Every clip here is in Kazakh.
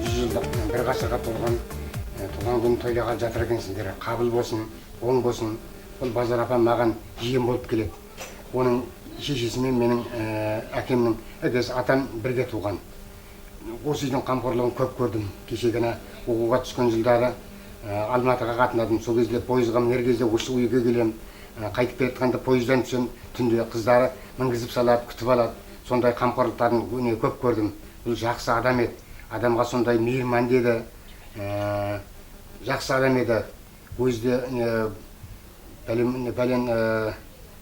100 жылдық бір ғасырға толған туған күн тойлағалы жатыр екенсіңдер. Қабыл болсын, оң болсын. Бұл Базар апам маған жиен болып келеді. Оның шешесімен менің әкемнің әкесі атам бірге туған. Осы үйдің қамқорлығын көп көрдім. Кеше ғана оқуға түскен жылдары Алматыға қатынадым. Сол кезде пойызға мінер кезде осы үйге келем. Қайтып келе жатқанда пойыздан түсем, түнде қыздары мінгізіп салады, күтіп алады. Сондай қамқорлықтарын көп көрдім. Бұл жақсы адам еді. Адамға сондай мейірман деді. Жақсы адам еді. Өзде бәлен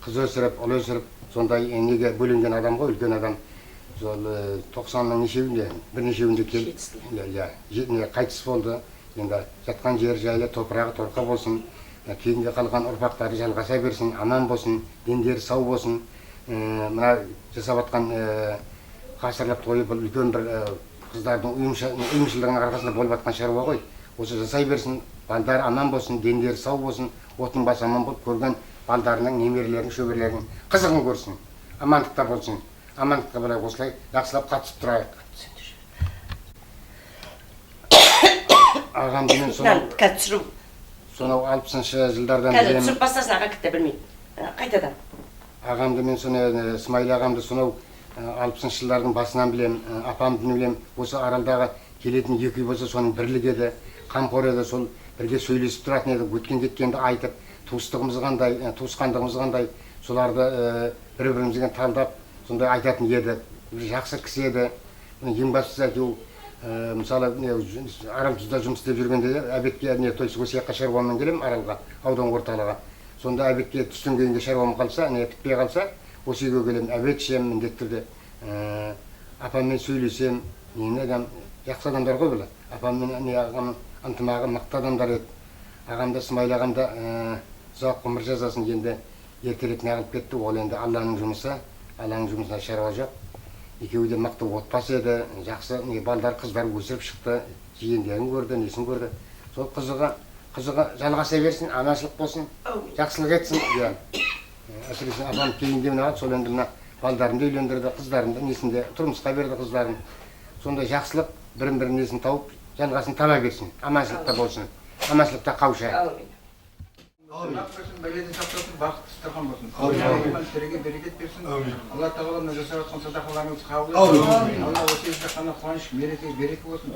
қыз өсіріп, ұл өсіріп, сондай неге бөленген адам ғой, үлкен адам. Сол 90-ның нешеуінде, бірнешеуінде келіп, қайтыс болды. Енді жатқан жер жайлы, топырағы торқа болсын, кейінге қалған ұрпақтары жалғаса берсін, аман болсын, дендері сау болсын. Мына жасап атқан ғасырлап тойы бұл үлкен бір қыздардың ұйымшылдығының арқасында болып атқан шаруа ғой. Осы жасай берсін, балдар аман болсын, дендері сау болсын, отын басы аман болып көрген балдарының, немерелерінің, шөберлерінің қызығын көрсін. Амандықта болсын. Амандықта былай осылай жақсылап қатысып тұрайық. Ағамды мен сонау 60-шы жылдардан білем. Қазір түсіп бастасын, аға кітті білмейді. Қайтадан. Ағамды мен Смайыл ағамды сонау 60-шы жылдардың басынан білем, апамды білем. Осы аралдағы келетін екі үй болса соның бірлік еді, қамқор еді, сол бірге сөйлесіп тұратын еді, өткен кеткенді айтып, туыстығымыз қандай, туысқандығымыз қандай, соларды бір-бірімізге талдап, сондай айтатын еді. Жақсы кісі еді. Ең бастысы әйтеу мысалы Арал тұзда жұмыс істеп жүргенде әбетке өсиетқа шаруаммен келем Аралға, аудан орталығы. Сонда әбетке түстен кейінге шаруам қалса, бітпей қалса, осы үйге келем, әбет ішем, міндетті түрде апаммен сөйлесем. Жақсы адамдар ғой бұл. Апаммен ағам ынтымағы мықты адамдар еді. Ағамда Смайыл ағамда ұзақ ғұмыр жазасын енді ертерек неғылып кетті. Ол енді Алланың жұмысы, Алланың жұмысына шаруа жоқ. Екеуі де мықты отбасы еді, жақсы балдар, қыздар өсіріп шықты, жиендерін көрді, несін көрді. Сол қызығы жалғаса берсін, аманшылық болсын, жақсылық етсін. Әсіресе апам кейінде мына сол енді мына балдарымды үйлендірді, қыздарымды несінде тұрмысқа берді қыздарын. Сондай жақсылық бірін-бірін несін тауып, жалғасын таба берсін, аманшылықта болсын, аманшылықта қауышайық. Бәледен сақтасын, бақытты тұрған болсын. Алла тереге берекет берсін. Алла тағала мына жасап жатқан садақаларыңыз қабыл етсін. Алла осы жерде қана қуаныш, береке болсын.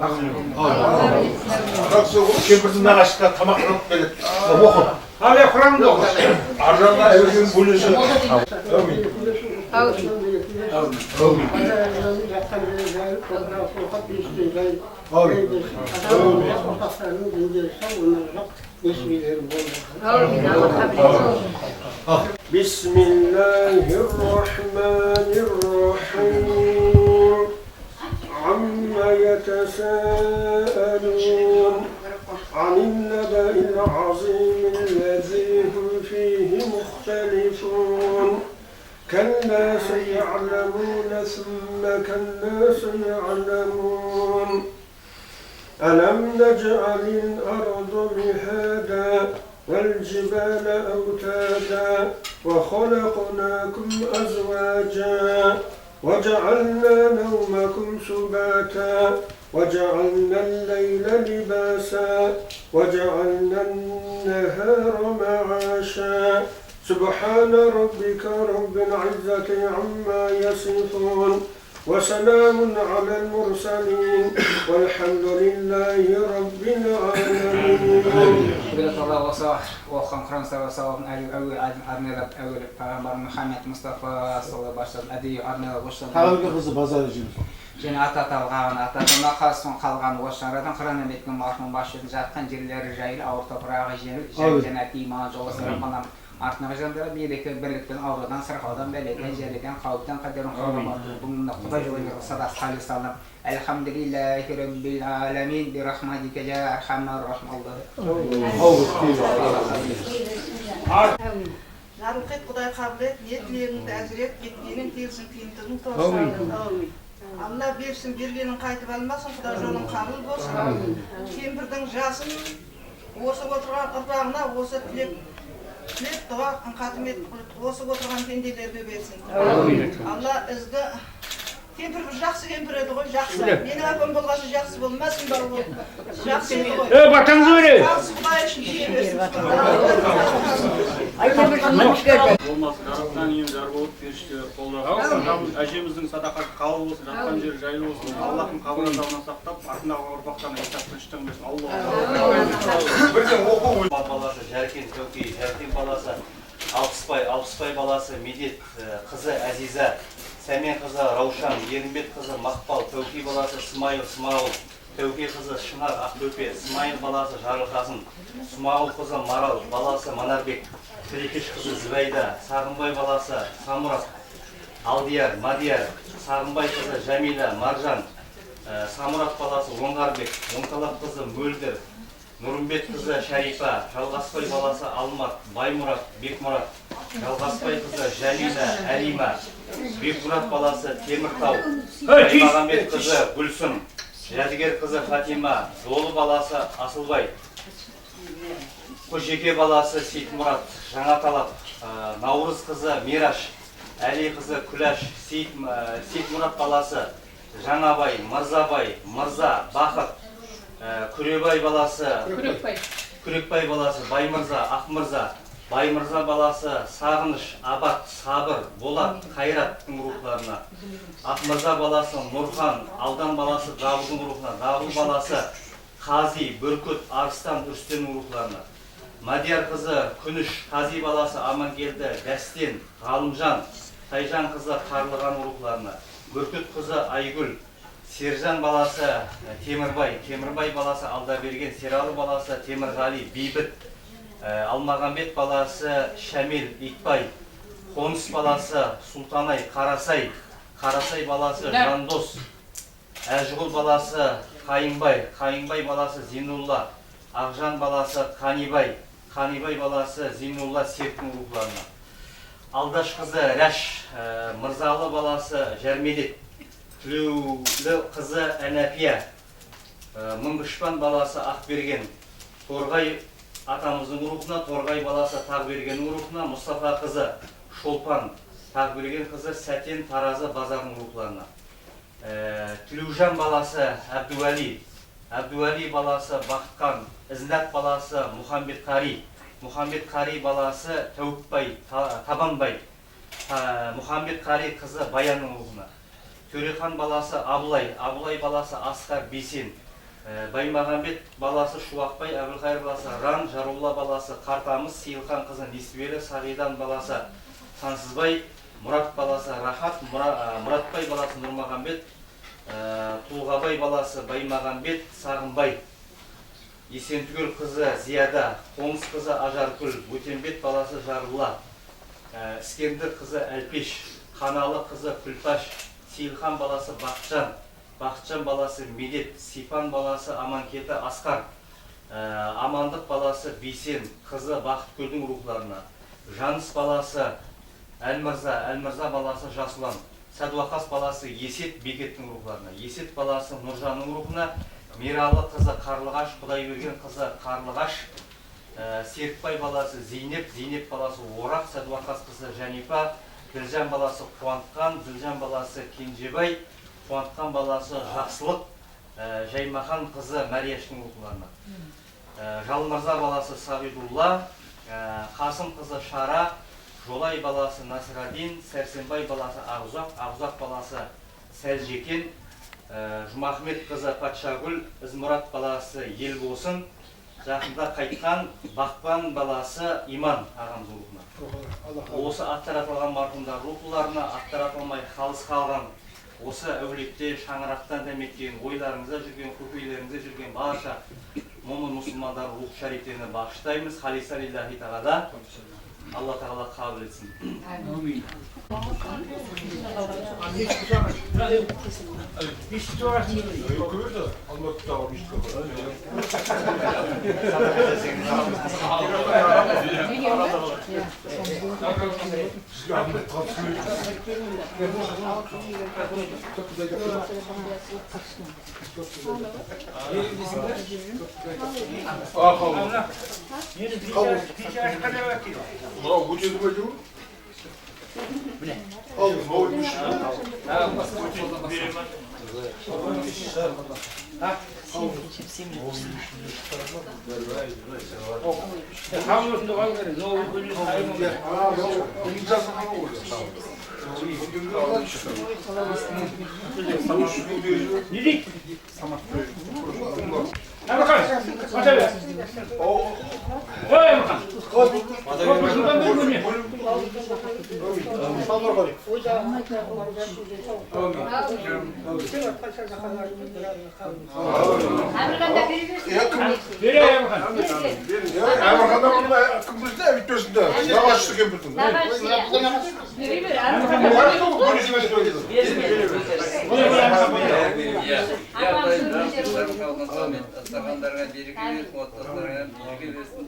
Кемпірдің нағашыға тамақ алып келеді. Оқы. Алла құранды оқы. Аржанға әуелген бөлесі. بسم الله الرحمن الرحيم عما يتساءلون عن النبأ العظيم الذي هم فيه مختلفون كلا سيعلمون ثم كلا سيعلمون ألم نجعل الأرض مهادا والجبال أوتادا وخلقناكم أزواجا وجعلنا نومكم سباتا وجعلنا الليل لباسا وجعلنا النهار معاشا سبحان ربك رب العزة عما يصفون وسلام على المرسلين والحمد لله رب العالمين. Оқыған Құран сауабын әуел арнайлап әуеліп пайғамбар Мұхаммед Мұстафа саллаллаху алейхи ва саллям әдейі арнайлап осы Тағалға қызы базары жүріп. және ататалған ататына қалсын қалған осы арадан Құран әметкен марқұм басшының жатқан жерлері жайлы ауыр топырағы жер жәннат иман жолы сырғанам артына жандары береке бірліктен аурудан сырқаудан бәледен жәледен қауіптен қадерін қорғамады бұнда құдай жолы садақ қалисалам Elhamdülillahi Rabbil Alemin bi rahmetike ya erhamer rahmallah. Жарылқет Құдай қабыл ет, ниеттеріңді әзірет, кеткенің келсін, қиындығың тосын. Алла берсін, бергенін қайтып алмасын, Құдай жолың қабыл болсын. Кемпірдің жасын осы отырған ұрпағына осы тілек дұға қатым етіп, осы отырған пенделерге берсін. Алла ізгі Кемпір бір жақсы кемпір еді ғой, жақсы. Менің апам болғасы жақсы болмасын ба ол. Жақсы еді ғой. Батаңыз өре. Жақсы Құдай үшін жие берсін. Болмасын, жарықтан ең жар болып, періштелер қолдаған. Әжеміздің садақаты қабыл болсын, жатқан жері жайлы болсын. Аллахтың қабір азабынан сақтап, артындағы ұрпақтан ешқашан ештеңе берсін. Алла. Баласы Жәркен Тәуки, Жәркен баласы Алпысбай баласы Медет қызы Әзиза, Сәмен қызы Раушан, Ерімбет қызы Мақпал, Тәуки баласы Смайыл, Тәуке қызы Шынар, Ақтөпе, Смайыл баласы Жарылқасын, Смағұл қызы Марал, баласы Манарбек, Тірекеш қызы Зібайда, Сағынбай баласы Самұрат, Алдияр, Мадияр, Сағынбай қызы Жәмила, Маржан, Самұрат баласы Оңғарбек, Оңталап қызы Мөлдір, Нұрымбет қызы Шарипа, Жалғасбай баласы Алмат, Баймұрат, Бекмұрат, Жалғасбай қызы Жәлила, Әлима, Бекмұрат баласы Теміртау, Баймағамбет қызы Гүлсім, Жәдігер қызы Фатима, Долы баласы Асылбай, Көжеке баласы Сейтмұрат, Жаңаталап, Наурыз қызы Мираш, Әли қызы Күләш, Сейтмұрат баласы Жаңабай, Мырзабай, Мырза, Бақыт, Күрекбай баласы Баймырза, Ақмырза, Баймырза баласы Сағыныш, Абат, Сабыр, Болат, Қайраттың рухларына, Ақмырза баласы Нұрхан, Алдан баласы Дабылдың рухына, Дабыл баласы Қази, Бүркіт, Арыстан, Үрстенің рухларына, Мадияр қызы Күніш, Қази баласы Амангелді, Дәстен, Ғалымжан, Тайжан қызы Қарлыған рухларына, Бүркіт қызы Айгүл, Сержан баласы Темірбай баласы Алдаберген, Сералы баласы Темірғали, Бейбіт, Алмағамбет баласы Шәмел, Икбай, Қоныс баласы Сұлтанай, Қарасай баласы Жандос, Әжғұл баласы Қайыңбай баласы Зинулла, Ақжан баласы Қанибай баласы Зинулла Серттің рухларына. Алдаш қызы Рәш, Мырзалы баласы Жәрмелет, Түлеулі қызы Әнәпия, Мыңғышпан баласы Ақберген, Торғай атамыздың рухына, Торғай баласы Тағбергеннің рухына, Мұстафа қызы Шолпан, Тағберген қызы Сәтен Таразы базардың рухларына. Түлеужан баласы Әбдуәли баласы Бақытқан, Ізләт баласы Мұхамбет Қари баласы Табанбай, Мұхамбет Қари қызы Баянның рухына. Төрехан баласы Абылай баласы Асқар Бесен, Баймағамбет баласы Шуақбай, Әбілқайыр баласы Ран, Жарулла баласы Қартамыз, Сейілхан қызы Несібелі, Сағидан баласы Сансызбай, Мұрат баласы Рахат, Мұратбай баласы Нұрмағамбет, Тұлғабай баласы Баймағамбет, Сағынбай, Есентүгел қызы Зияда, Қоңыз қызы Ажаркүл, Өтембет баласы Жарулла, Іскендір қызы Әлпеш, Қаналы қызы Күлпаш, Сейілхан баласы Бақытжан баласы Медет, Сипан баласы Аманкеті Асқар, Амандық баласы Бейсен, қызы Бақытгүлдің рухларына, Жаныс баласы Әлмырза баласы Жасұлан, Сәдуақас баласы Есет Бекеттің рухларына, Есет баласы Нұржанның рухына, Мералы қызы Қарлығаш, Құдайберген қызы Қарлығаш, Серікбай баласы Зейнеп баласы Орақ, Сәдуақас қызы Жәнипа, Ділжан баласы Қуантқан, Ділжан баласы Кенжебай, Қуантқан баласы Жақсылық, Жаймахан қызы Мәрияштың рухларына. Жалмырза баласы Сағидулла, Қасым қызы Шара, Жолай баласы Насирадин, Сәрсенбай баласы Ақұзақ баласы Сәлжекен, Жұмахмет қызы Патшагүл, Ізмұрат баласы Елбосын, жақында қайтқан Бақпан баласы Иман ағамыз рухына. Осы аттар аталған марқұмдар рухларына, аттар аталмай қалыс қалған, осы әулетте шаңырақтан дәметкен, ойларыңызда жүрген, көкейлеріңізде жүрген барша момын мұсылмандар рух шарифтеріне бағыштаймыз. Халиса лиллахи тағала. Алла тағала қабыл етсін. Амин. Bravo, bu çözüm acı mı? Astırganlarga beriki versin, otlarga bilgi versin,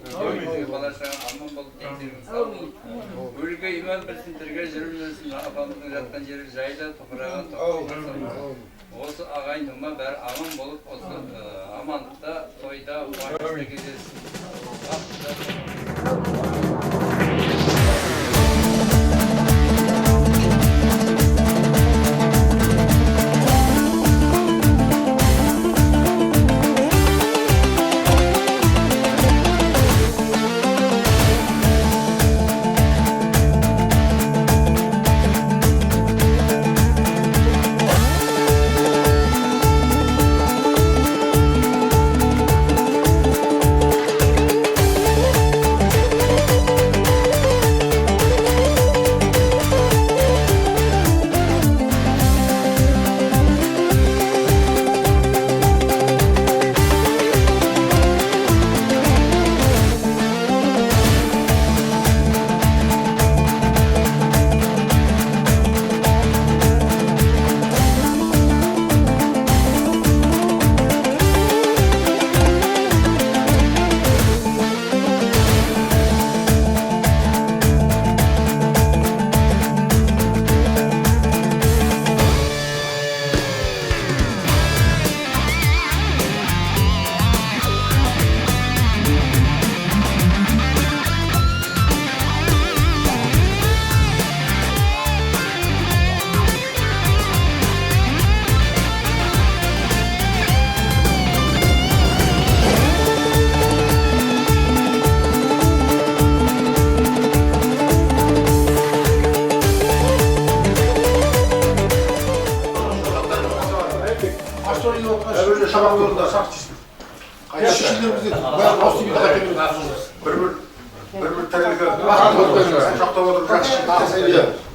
balaşlarga aman bolup tektirgin sağlayın. Өлkө иман берсиндерге жүрүлмөсүн, апамыздын жаткан жери жайда, топураган топурсын. Осы ағайын тума бәрі аман болып, осы амандықта, тойда, уақытта кездесін.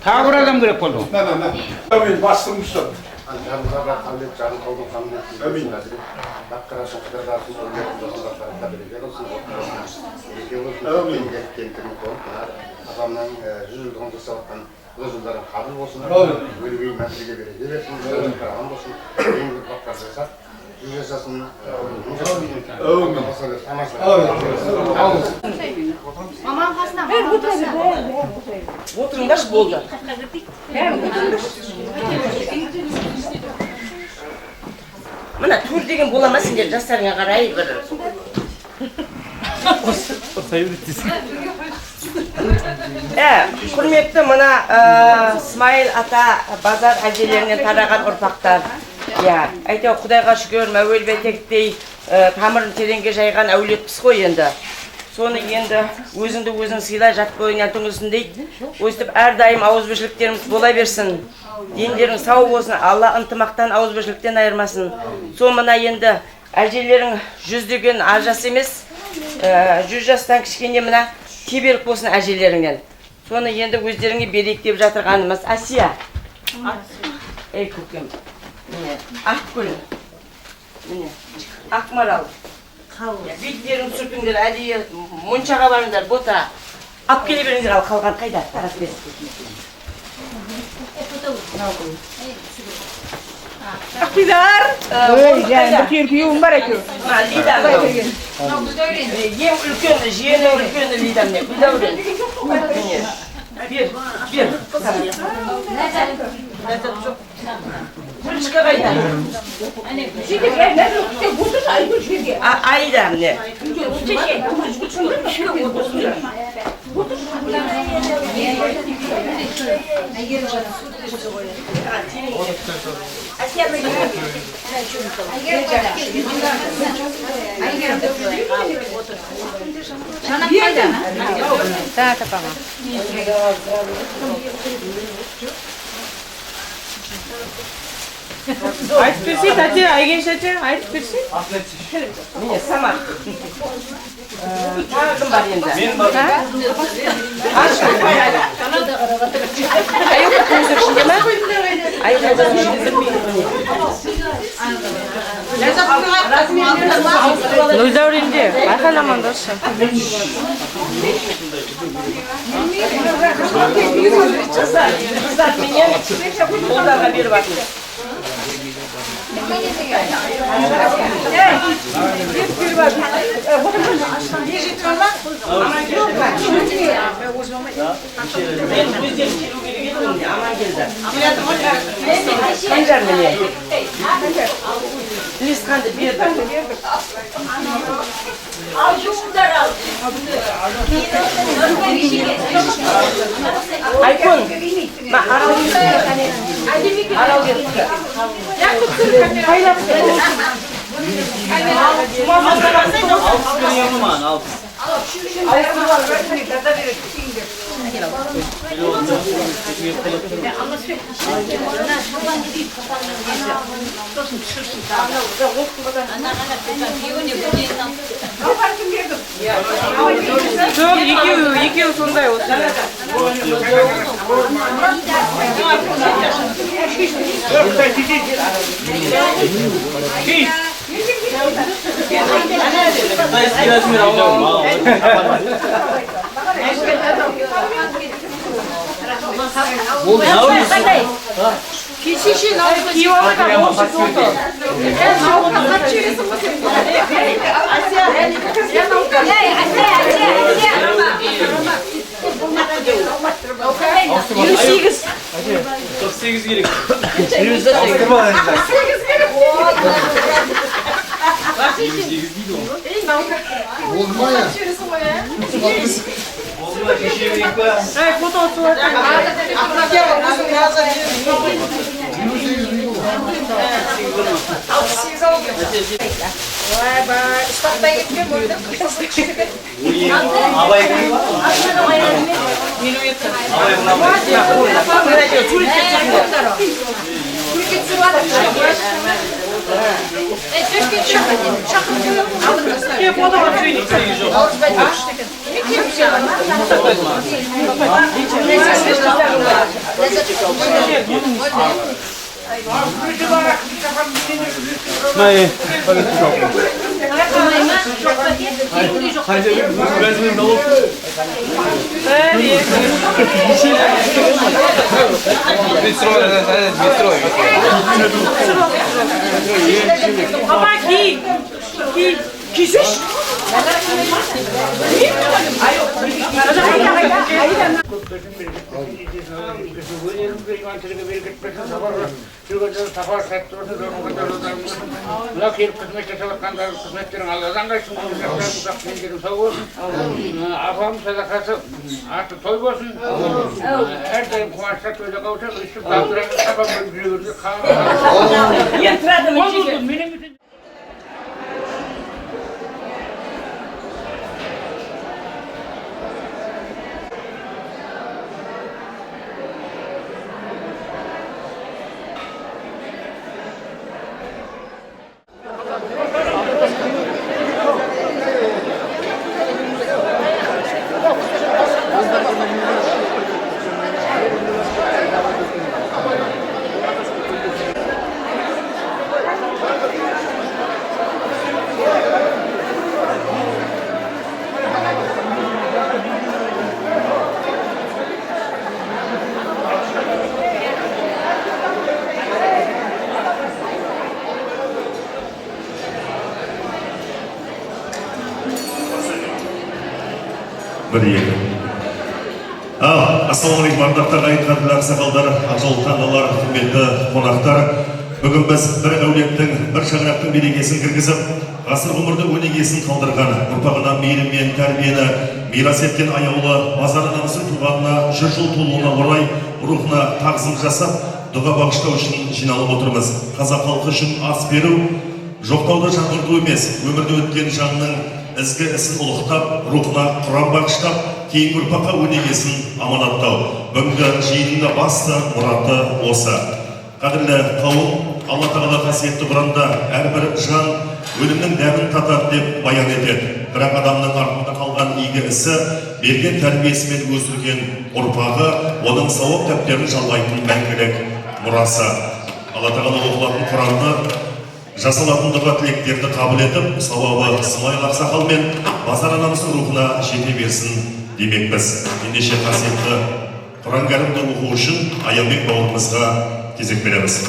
Tағы бір адам керек болды. Мен бастым ұстап. Жанымызға қабілет, жаным қалдың қабілет. Баққарасын қыдырдасын, өлетін жоғындақтарында береке болсын. Береке болсын, кентірін қойып, ағамның 100 жылдығын жасаватқан бұл жылдарын қабыл болсын. Өлігей мәтілге береке берсін, аман болсын. Ең бір баққа жасап, жүз жасасын. Мамам қасына. Отырыңдаршы болды. Мына тур деген бола ма сендер жастарыңа қарай бір. Құрметті мына Смайыл ата базар әжелерінен тараған ұрпақтар. Әйтеу Құдайға шүкір Мәуел Бәйтектей тамырын тереңге жайған әулетпіз ғой енді. Соны енді өзіңді өзің сыйлай жат бойыңнан түңілсін дейді. Өстіп әрдайым ауызбіршіліктеріміз бола берсін. Дендерің сау болсын, Алла ынтымақтан ауызбіршіліктен айырмасын. Сол мына енді әжелерің 100 деген ажас емес, 100 жастан кішкене мына теберік болсын әжелеріңнен. Соны енді өздеріңе берейік деп жатырғанымыз. Асия. Ей көкем. Міне, Ақгүл. Міне, Ақмарал. Беттерін сүртіңдер, әлі мұншаға барыңдар, бота. Ап келе беріңдер, ал қалған қайда? Тарас бес. Ақбидар! Bir kirpiğim var ekü. Lidam. Ең үлкен, жиенің үлкен Lidam не? Бида өрен. Bir. Күлішкі қайда? Айда міне. Айтып берсей, тәте, Айген шәте, айтып берсей. Міне, Самат. Тағы кім бар енді? Мен бар. Аюка көздің ішінде ма? Аюка көздің ішінде Нөлдәуренде, Айхан амандашы. Қыздар менен қолдарға беріп атыңыз. Қанжар міне. Листқанды берді. Айкон, арал берді. Қайлап Жоқ, екеуі сондай осы. Кешеше Киіп алған осы болды. Елу сегіз. 48 керек. Фото отсылады. Апам садақасы аты той болсын. Әрдайым қуанышта тойда қауышақ, үстіп тапсыраңыз, апам жүргізді қағым. Ассалаумағалейкум, ардақты ағайындар, сақалдар, ақжол таңдалар, құрметті қонақтар. Бүгін біз бір әулеттің, бір шаңырақтың берекесін кіргізіп, ғасыр ғұмырды өнегесін қалдырған, ұрпағына мейірім мен тәрбиені мирас еткен аяулы Базар анамыздың туғанына 100 жыл толуына орай рухына тағзым жасап, дұға бағыштау үшін жиналып отырмыз. Қазақ халқы үшін ас беру, жоқтауды жаңғырту емес, өмірде өткен жанның ізгі ісін ұлықтап, рухына құран бағыштап, кейінгі ұрпаққа өнегесін аманаттау. Бүгінгі жиынның басты мұраты осы. Қадірлі қауым, Алла Тағала қасиетті Құранда әрбір жан өлімнің дәмін татады деп баян етеді. Бірақ адамның артында қалған игі ісі, берген тәрбиесімен өсірген ұрпағы, оның сауап дәптерін жалғайтын мәңгілік мұрасы. Алла Тағала оқылатын Құранды, жасалатын дұға тілектерді қабыл етіп, сауабы Смайыл ақсақал мен Базар анамыздың рухына жете берсін демекпіз. Ендеше қасиетті Құран кәрімді оқу үшін Аянбек бауырымызға кезек береміз.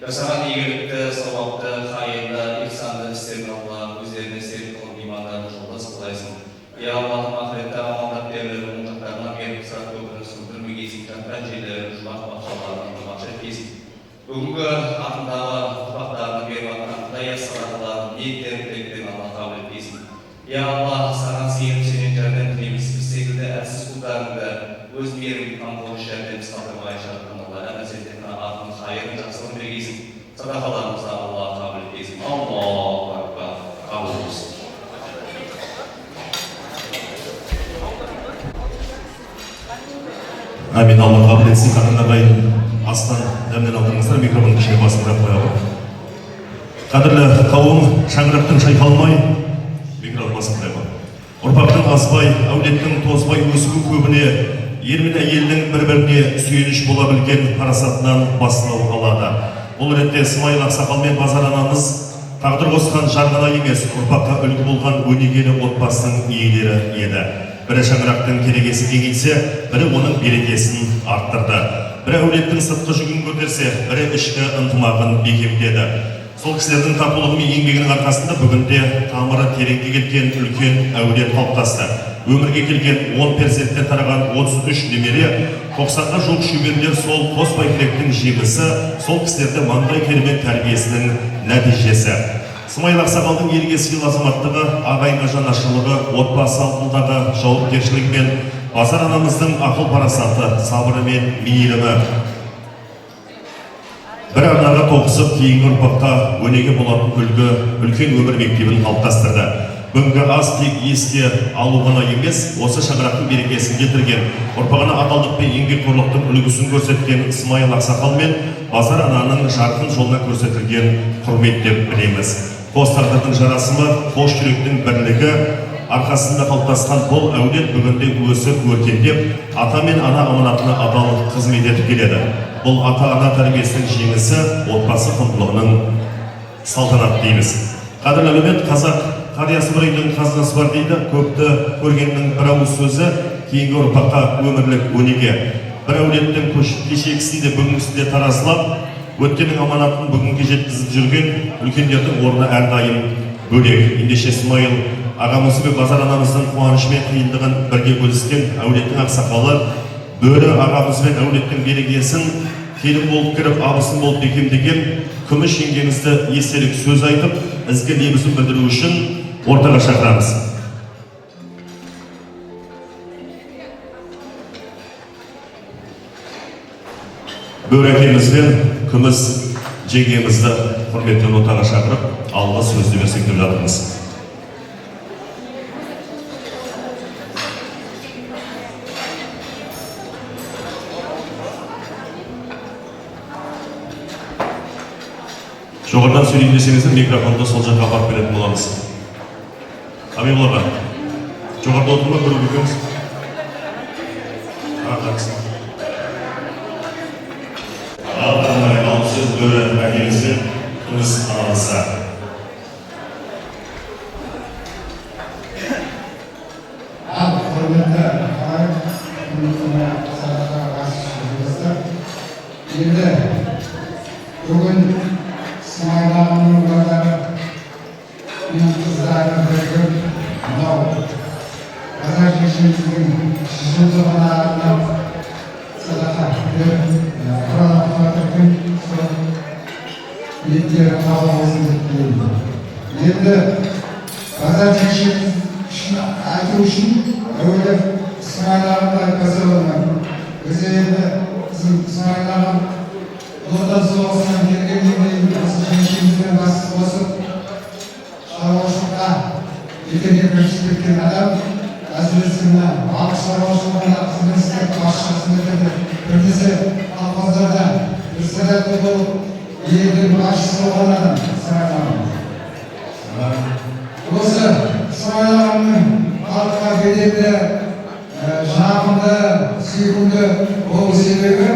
Жасаған игілікті, сауапты, қайырлы, ихсанды істерін Алла өздеріне серік қылып имандарын жолдас қылайсың. Я Аллахым ақыретте амандап берілер, мұңғақтарына беріп сұрат көпірін сүрдірмегейсің, жатқан жерлері жұмақ бақшаларын жұмақша етесің. Бүгінгі атындағы ұрпақтарына беріп атқан Құдай яссалатыларын ниеттерін тілектерін Алла қабыл етпейсің. Я Алла, саған сыйынып сенен жәрдем тілейміз. Біз секілді әлсіз құлдарыңды өз мейірімді қамқорлық жәрдем қалдырмай жаратқан Алла әмәсеттеріне атын қайырын жақсылығын бергейсің. Садақаларымызды Алла қабыл етпейсің. Аллаху акбар. Қабыл болсын. Амин. Алла қабыл етсін. Қадірлі ағайын, астан дәмнен алдыңыздар, микрофонды кішкене басыңдап қоялым. Қадірлі қауым, шаңырақтың шайқалмай, ұрпақтың азбай, әулеттің тозбай өсуі көбіне ер мен әйелдің бір-біріне сүйеніш бола білген парасатынан бастау алады. Бұл ретте Смайыл ақсақал мен Базар анамыз тағдыр қосқан жар ғана емес, ұрпаққа үлгі болған өнегелі отбасының иелері еді. Бірі шаңырақтың керегесі кеңейтсе, бірі оның берекесін арттырды. Бірі әулеттің сыртқы жүгін көтерсе, бірі ішкі ынтымағын бекемдеді. Сол кісілердің татулығы мен еңбегінің арқасында бүгінде тамыры тереңге кеткен үлкен әулет қалыптасты. Өмірге келген 10 перзенттен тараған 33 немере, 90-ға жуық шөберелер сол қос бәйтеректің жемісі, сол кісілерді маңдай кермен тәрбиесінің нәтижесі. Смайыл ақсақалдың елге сыйлы азаматтығы, ағайынға жанашырлығы, отбасы алдындағы жауапкершілігі мен Базар анамыздың ақыл парасаты, сабыры мен мейірімі бір арнаға тоғысып, кейінгі ұрпаққа өнеге болатын үлгі, үлкен өмір мектебін қалыптастырды. Бүгінгі аз тек еске алу ғана емес, осы шаңырақтың берекесін келтірген, ұрпағына адалдық пен еңбекқорлықтың үлгісін көрсеткен Смайыл ақсақал мен Базар ананың жарқын жолына көрсетілген құрмет деп білеміз. Қос тағдырдың жарасымы, қос жүректің бірлігі арқасында қалыптасқан бұл әулет бүгінде өсіп өркендеп, ата мен ана аманатына адал қызмет етіп келеді. Бұл ата-ана тәрбиесінің жеңісі, отбасы құндылығының салтанат дейміз. Қадірлі әлеумет, қазақ қариясы бір үйдің қазынасы бар дейді. Көпті көргеннің бір ауыз сөзі, кейінгі ұрпаққа өмірлік өнеге. Бір әулеттің кешегісін де бүгінгісінде таразылап, өткеннің аманатын бүгінге жеткізіп жүрген үлкендердің орны әрдайым бөлек. Ендеше Смайыл ағамызы мен Базар анамыздың қуанышы мен қиындығын бірге бөліскен әулеттің ақсақалы, бөрі ағамыз бен әулеттің берекесін келін болып кіріп, абысын болып бекемдеген күміс жеңгемізді естелік сөз айтып, ізгі лебізін білдіру үшін ортаға шақырамыз. Бөрі әкеміз бен күміс жеңгемізді құрметпен ортаға шақырып, алғы сөзді берсек деп жатырмыз. Жоғардан сөйлейін десеңіздер, микрофонды сол жаққа апарып беретін боламыз. Амин болаға. Жоғарда отырма, көріп екеміз. Жақсы. Ал сөз бөрі әкемізбен күміс анамызға. Құрметті ағайын, құрметті садақа басшыларымыздар. Енді бүгін Смайыл ағамның балалары мен қыздары бірігіп мынау Базар шешеміздің 100 жылдығына арнап садақа беріп, Құран оқып жатырмын, сол ниеттері қабыл болсын деп тілеймін. Енді Базар шешеміз үшін айту үшін әуелі Смайыл ағамды айтпаса болмайды. Біз енді Смайыл ағам Отан соғысынан келгеннен осы шешемізбен бас қосып, шаруашылыққа жетене кірісіп кеткен адам, әсіресе балық шаруашылығына қызмет істеп, басшы қызмет етіп, бірнеше колхоздарда председатель болып, елдің басшысы болған адам Смайыл ағам. Осы Смайыл ағамның халыққа беделді, жағымды, сүйкімді болу себебі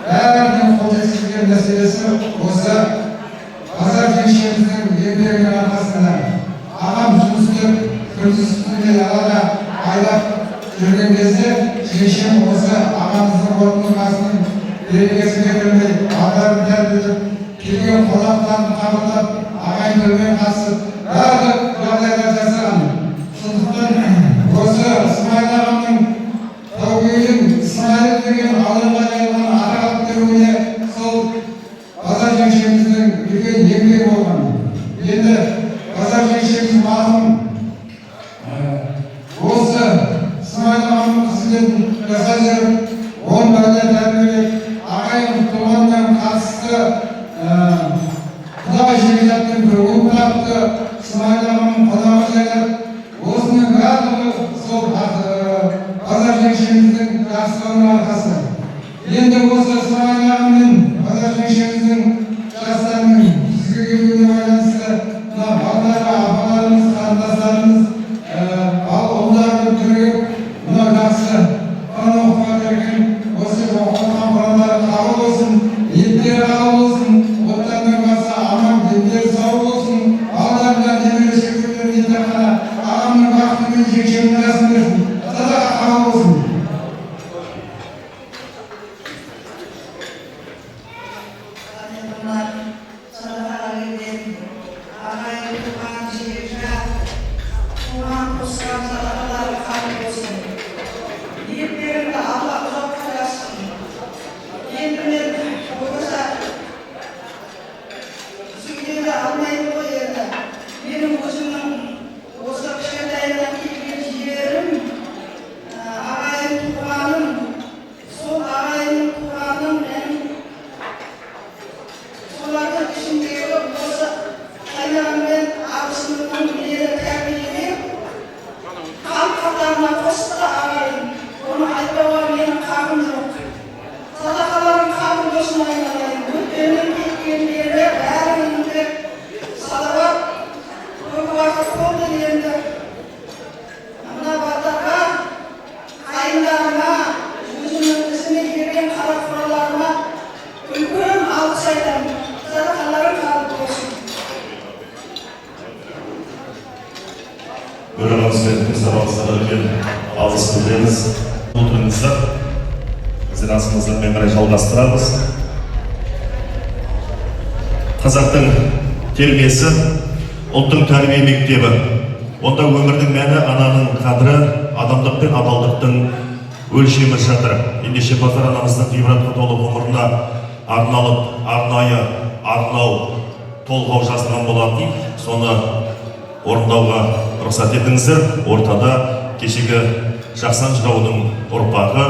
бәрінен қол жеткізген мәселесі осы Базар шешеміздің еңбегінің арқасында. Ағам жұмыс істеп, күндіз-түні далада айлап жүрген кезде шешем осы ағамыздың отбасының берекесін кетірмей, балаларын тәрбиелеп, келген қонақтарын қабылдап, ағайындылармен қатысып, барлық жағдайлар жасаған. Сондықтан осы Смайыл ағамның тәубейдің Смайыл деген алаңға жайылған атағап беруіне сол Базар шешеміздің үлкен еңбегі болған. Енді Базар шешеміз марқұм осы Смайыл ағамның қызметін жасай жүріп, 10 балалар тәрбиелеп, ағайын туғаннан қатысты құда жекжаттың көңіл тапты, Смайыл ағамның құдағын жайлап, осының барлығы сол Базар шешеміздің жақсылығының арқасы. Енді осы Смайыл ағам мен Базар шешеміздің жастарының сізге келуіне байланысты қосқан садақаларың қабыл болсын. Ниеттеріңді Алла ұзаққа жазсын. Енді мен болмаса сөйлеуге алмаймын ғой енді. Менің өзімнің осы кішкентайымнан келген жерім, ағайын туғаным, сол ағайын туғаным мен солардың ішіндегі осы қайнағам мен абысынымның мені тәрбиелеп қан қатарына қосты ағайын. Оны айтпауға менің хақым жоқ. Садақаларың қабыл болсын айналайын. Өткеннен кеткендері бәріңді салауат көп уақыт болды енді. Мына батырға, қайындарыма, өзімнің ізіне келген қара құраларыма үлкен алғыс айтамын. Садақаларың қабыл болсын. Көреген сөздің сабақсыға үлкен алғыс білдіреміз. Отырыңыздар. Біздер асымызды мен қарай жалғастырамыз. Қазақтың тербиесі ұлттың тәрбие мектебі. Онда өмірдің мәні, ананың қадірі, адамдық пен адалдықтың өлшемі жатыр. Ендеше Базар анамыздың ғибратқа толы ғұмырына арнау толғау жазылған болатын. Соны орындауға рұқсат етіңіздер. Ортада кешегі Жақсан жыраудың ұрпағы,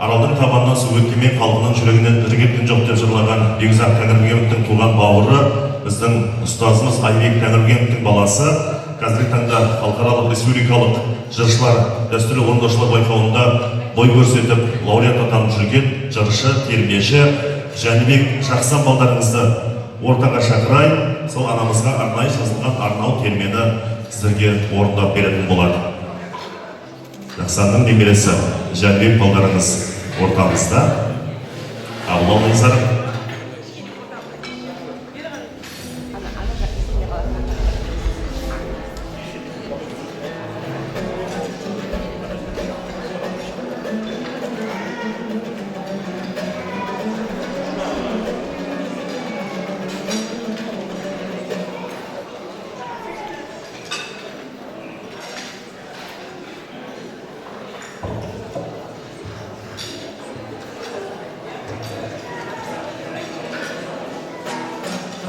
аралдың табанынан су өткемен халқының жүрегінен іргеткен жоқ деп жырлаған Бекзат Тәңірбергеновтың туған бауыры, біздің ұстазымыз Айбек Тәңірбергеновтың баласы, қазіргі таңда халықаралық республикалық жыршылар дәстүрлі орындаушылар байқауында бой көрсетіп, лауреат атанып жүрген жыршы, термеші Жәнібек Жақсан балдарыңызды ортаға шақырайын, сол анамызға арнайы жазылған арнау термені сіздерге орындап беретін болады. Жақсанның немересі Жәнібек балдарыңыз ортамызда. Қабыл алыңыздар.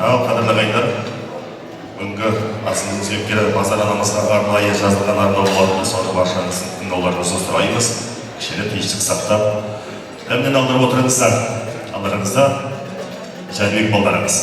Қадірлі ағайындар, бүгінгі асымыздың себепкері Базар анамызға арнайы жазылған арнау болатын, соны баршаңыздың тыңдауларына сұраймыз. Кішкене тыныштық сақтап, дәмнен алдырып отырыңыздар. Алдарыңызда Жәнібек балдарыңыз.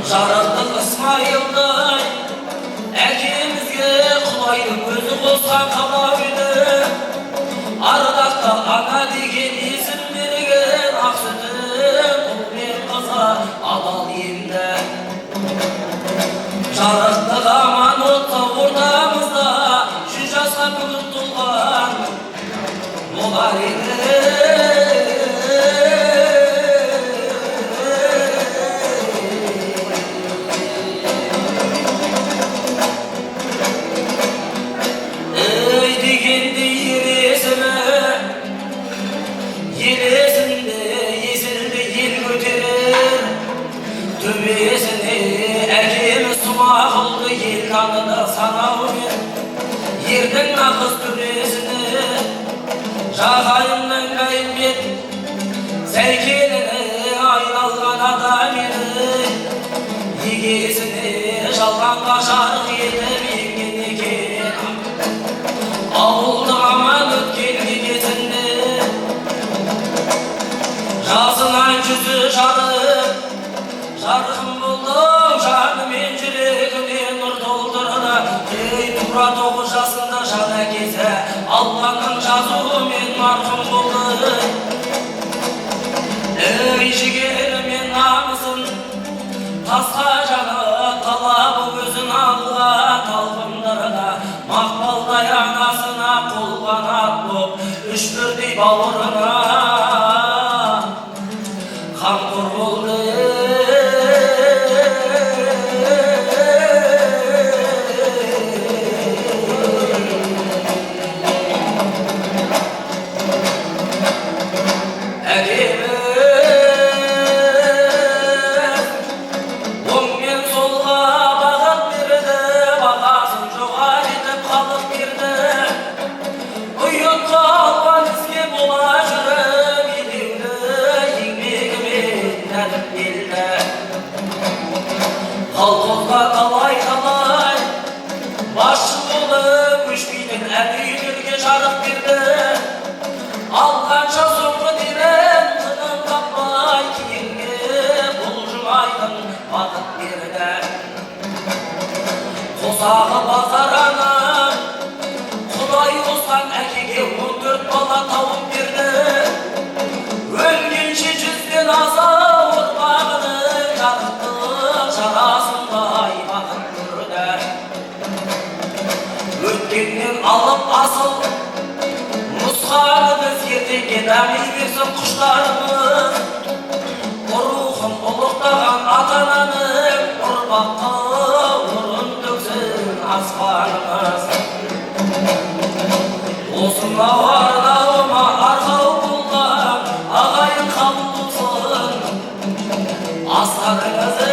Жарықтық Исмайылдай, әкемізге құлайды көзі қосқан қамап еді. Ардақты ана деген есім берген ақ сүтін ұл мен қызы адал енді. Жарықтық аман отты ортамызда, 100 жасқа бүгін толған болар еді. Tanıdı sanаумен ердің нақыз түресіне жағайымның қайымбет сәйкеніне айналған адам еді. Егесіне жалғанға жарық етіп енген екен ауылдың аман өткен кезінде. жарым, жарым болдың жанымен жүрегіме нұр толтырды. Ей тура 9 жасында жан әкесі Алланың жазуымен марқұм болды. Ей жігерімен намысын тасқа жаны талабы өзін алға талпындырды. Мақпалдай анасына қолғанат боп үш бірдей бауырына қамқор болды. Колхозға талай басшы болып өшпейтін әдейлерге жарық берді. Алғанша соңғы дерен тыным таппай кейінге бұлжымайтын бақыт берді. Қосағы базараны Құдай қосқан әкеге 14 бала тауып берді. Өлгенше 100-ден аса ұрпағының жарықтық жарасындай бақыт көрді. Өткеннен алып асыл нұсқаны біз ертеңге дами берсін құштарымыз. Рухын ұлықтаған ата-ананың ұрпаққа нұрын төксін аспанымыз. Осынау арнауыма арқау болған ағайын қабыл болсын астарыңызы.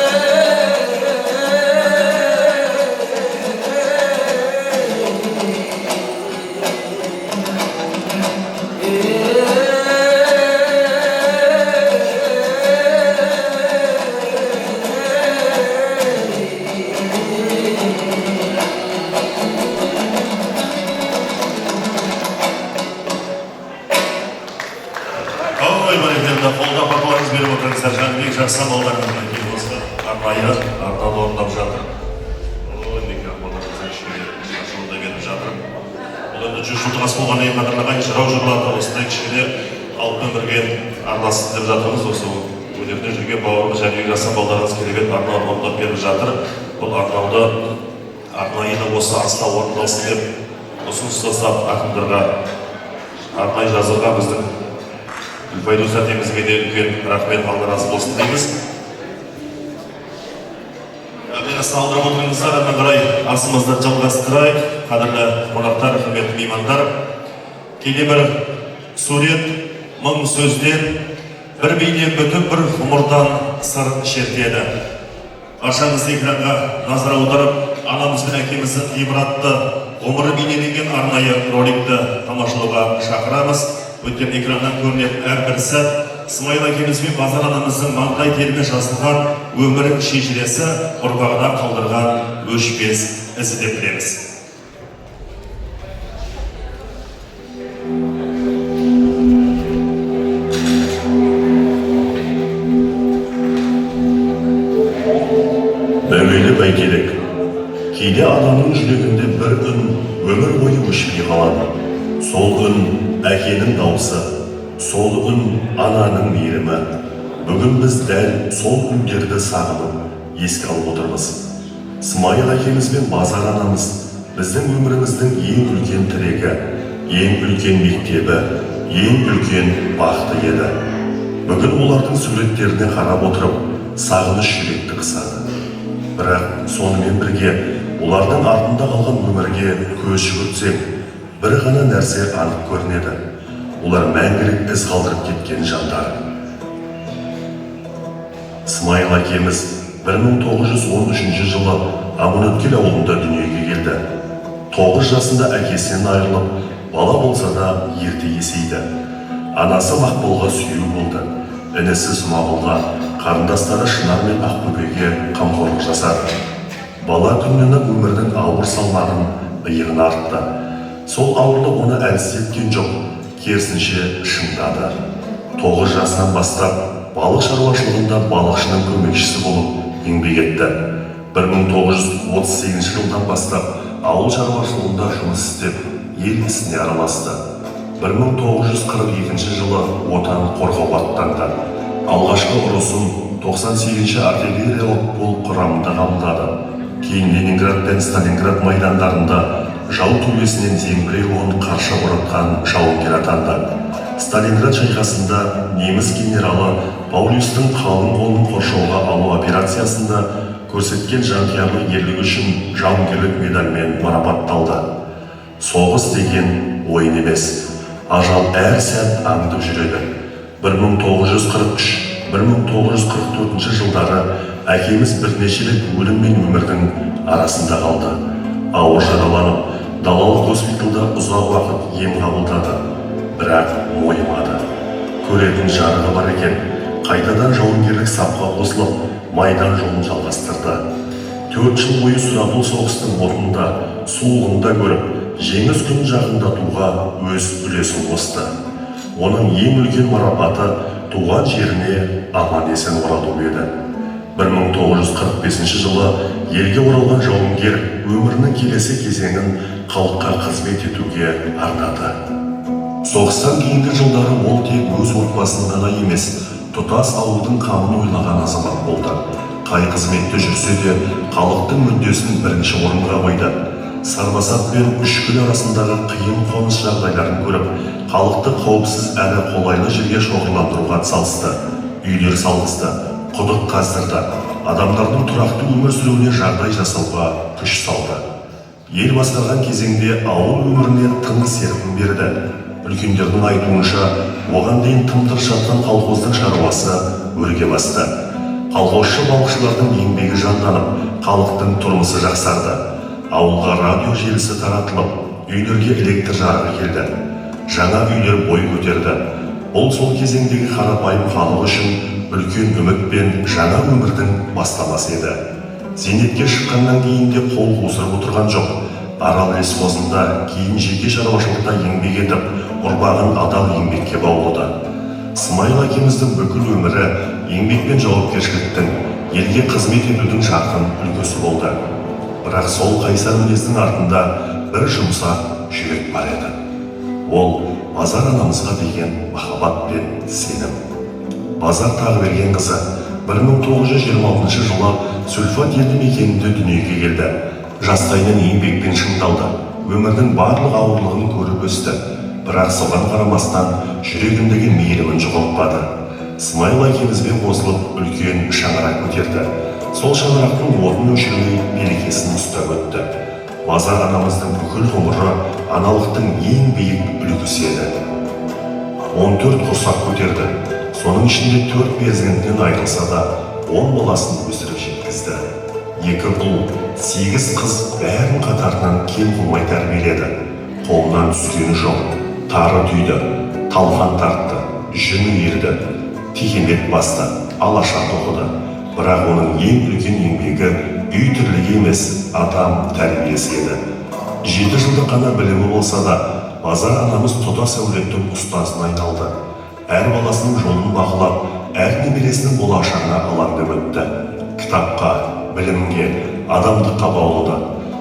Қолда батыларыңыз беріп отырыңыздар. Жәнібек жақсан балаларыңыз әкел болса арнайы арналы орындап жатыр. Неке ақпаларыңызға кішкене ашылуда беріп жатыр. Бұл енді 100 жылдық ас болған ең қадірлаған жырау жырларды осындай кішкене алтын бірге арнасын деп жатырмыз. Осы өнерде жүрген бауырымыз Жәнібек жақсан балаларыңыз керемет арналы орындап беріп жатыр. Бұл арнауды арнайы осы аста орындалсын деп ұсыныс тастап ақындарға арнайы жазылған біздің Гүлфайдус әтемізге де үлкен рахмет, алла разы болсын дейміз. Мен алдырып отырыңыздар, әрмен қарай асымызды жалғастырайық. Қадірлі қонақтар, құрметті меймандар. Кейде бір сурет, мың сөзден, бір бейне бүтін бір ғұмырдан сыр шертеді. Баршаңызды экранға назар аударып, анамыз бен әкеміздің ғибратты ғұмыры бейнеленген арнайы роликті тамашалауға шақырамыз. Өткен экраннан көрінетін әрбір сәт Смайыл әкеміз бен Базар анамыздың маңдай терімен жазылған өмірінің шежіресі ұрпағына қалдырған өшпес ізі деп білеміз. Мәуелі бәйгелік. Кейде адамның жүрегінде бір үн өмір бойы өшпей қалады. Сол үн әкенің дауысы, сол үн ананың мейірімі. Бүгін біз дәл сол үндерді сағынып еске алып отырмыз. Смайыл әкеміз бен Базар анамыз біздің өміріміздің ең үлкен тірегі, ең үлкен мектебі, ең үлкен бақыты еді. Бүгін олардың суреттеріне қарап отырып, сағыныш жүректі қысады. Бірақ сонымен бірге олардың артында қалған өмірге көз жүгіртсек, бір ғана нәрсе анық көрінеді. Олар мәңгілік із қалдырып кеткен жандар. Смайыл әкеміз 1913 жылы Аманөткел ауылында дүниеге келді. 9 жасында әкесінен айырылып, бала болса да ерте есейді. Анасы Мақпалға сүйеу болды. Інісі Смағұлға, қарындастары Шынар мен Ақбөкеге қамқорлық жасады. Бала күннен өмірдің ауыр салмағын иығына артты. Сол ауырлық оны әлсіз еткен жоқ, керісінше шыңдады. 9 жасынан бастап балық шаруашылығында балықшының көмекшісі болып еңбек етті. 1938 жылдан бастап ауыл шаруашылығында жұмыс істеп, ел ісіне араласты. 1942 жылы отан қорғауға аттанды. Алғашқы ұрысын 98-ші артиллериялық полк құрамында қабылдады. Кейін Ленинград пен Сталинград майдандарында жау төбесінен зеңбірек оғын қарша боратқан жауынгер атанды. Сталинград шайқасында неміс генералы Паулюстың қалың қолын қоршауға алу операциясында көрсеткен жанқиярлық ерлігі үшін жауынгерлік медальмен марапатталды. Соғыс деген ойын емес, ажал әр сәт аңдып жүреді. 1943-1944 жылдары әкеміз бірнеше рет өлім мен өмірдің арасында қалды. Ауыр жараланып, далалық госпиталда ұзақ уақыт ем қабылдады, бірақ мойымады. Көретін жарығы бар екен, қайтадан жауынгерлік сапқа қосылып, майдан жолын жалғастырды. 4 жыл бойы сұрапыл соғыстың отында, суығында көріп, жеңіс күнін жақындатуға өз үлесін қосты. Оның ең үлкен марапаты туған жеріне аман есен оралу еді. 1945 жылы елге оралған жауынгер өмірінің келесі кезеңін халыққа қызмет етуге арнады. Соғыстан кейінгі жылдары ол тек өз отбасын ғана емес, тұтас ауылдың қамын ойлаған азамат болды. Қай қызметте жүрсе де халықтың мүддесін бірінші орынға қойды. Сарбасат пен Үшкіл арасындағы қиын қоныс жағдайларын көріп, халықты қауіпсіз әрі қолайлы жерге шоғырландыруға атсалысты. Үйлер салғызды, құдық қаздырды, адамдардың тұрақты өмір сүруіне жағдай жасауға күш салды. Ел басқарған кезеңде ауыл өміріне тың серпін берді. Үлкендердің айтуынша, оған дейін тым-тырс жатқан колхоздың шаруасы өрге басты. Колхозшы балықшылардың еңбегі жанданып, халықтың тұрмысы жақсарды. Ауылға радио желісі таратылып, үйлерге электр жарығы келді. Жаңа үйлер бой көтерді. Бұл сол кезеңдегі қарапайым халық үшін үлкен үміт пен жаңа өмірдің бастамасы еді. Зейнетке шыққаннан кейін де қол қусырып отырған жоқ. Арал лесхозында, кейін жеке шаруашылықта еңбек етіп, ұрпағын адал еңбекке баулыды. Смайыл әкеміздің бүкіл өмірі еңбек пен жауапкершіліктің, елге қызмет етудің жарқын үлгісі болды. Бірақ сол қайсар мінездің артында бір жұмсақ жүрек бар еді. Ол Базар анамызға деген махаббат пен сенім. Базар Тағыбергенқызы 1926 жылы Сүлфат елді мекенінде дүниеге келді. Жастайынан еңбекпен шыңдалды. Өмірдің барлық ауырлығын көріп өсті. Бірақ соған қарамастан жүрегіндегі мейірімін жоғалтпады. Смайыл әкемізбен қосылып үлкен шаңырақ көтерді. Сол шаңырақтың отын өшірмей берекесін ұстап өтті. Базар анамыздың бүкіл ғұмыры аналықтың ең биік үлгісі еді. 14 құрсақ көтерді. Соның ішінде 4 перзентінен айырылса да, 10 баласын өсіріп жеткізді. 2 ұл, 8 қыз бәрін қатарынан кем қылмай тәрбиеледі. Қолынан түскені жоқ. Тары түйді, талқан тартты, жүні ерді, текемет басты, алаша тоқыды. Бірақ оның ең үлкен еңбегі үй тірлігі емес, адам тәрбиесі еді. 7 жылдық қана білімі болса да, Базар анамыз тұтас әулеттің ұстазына айналды. Әр баласының жолын бақылап, әр немересінің болашағына алаңдап өтті. Кітапқа, білімге, адамдыққа баулыды.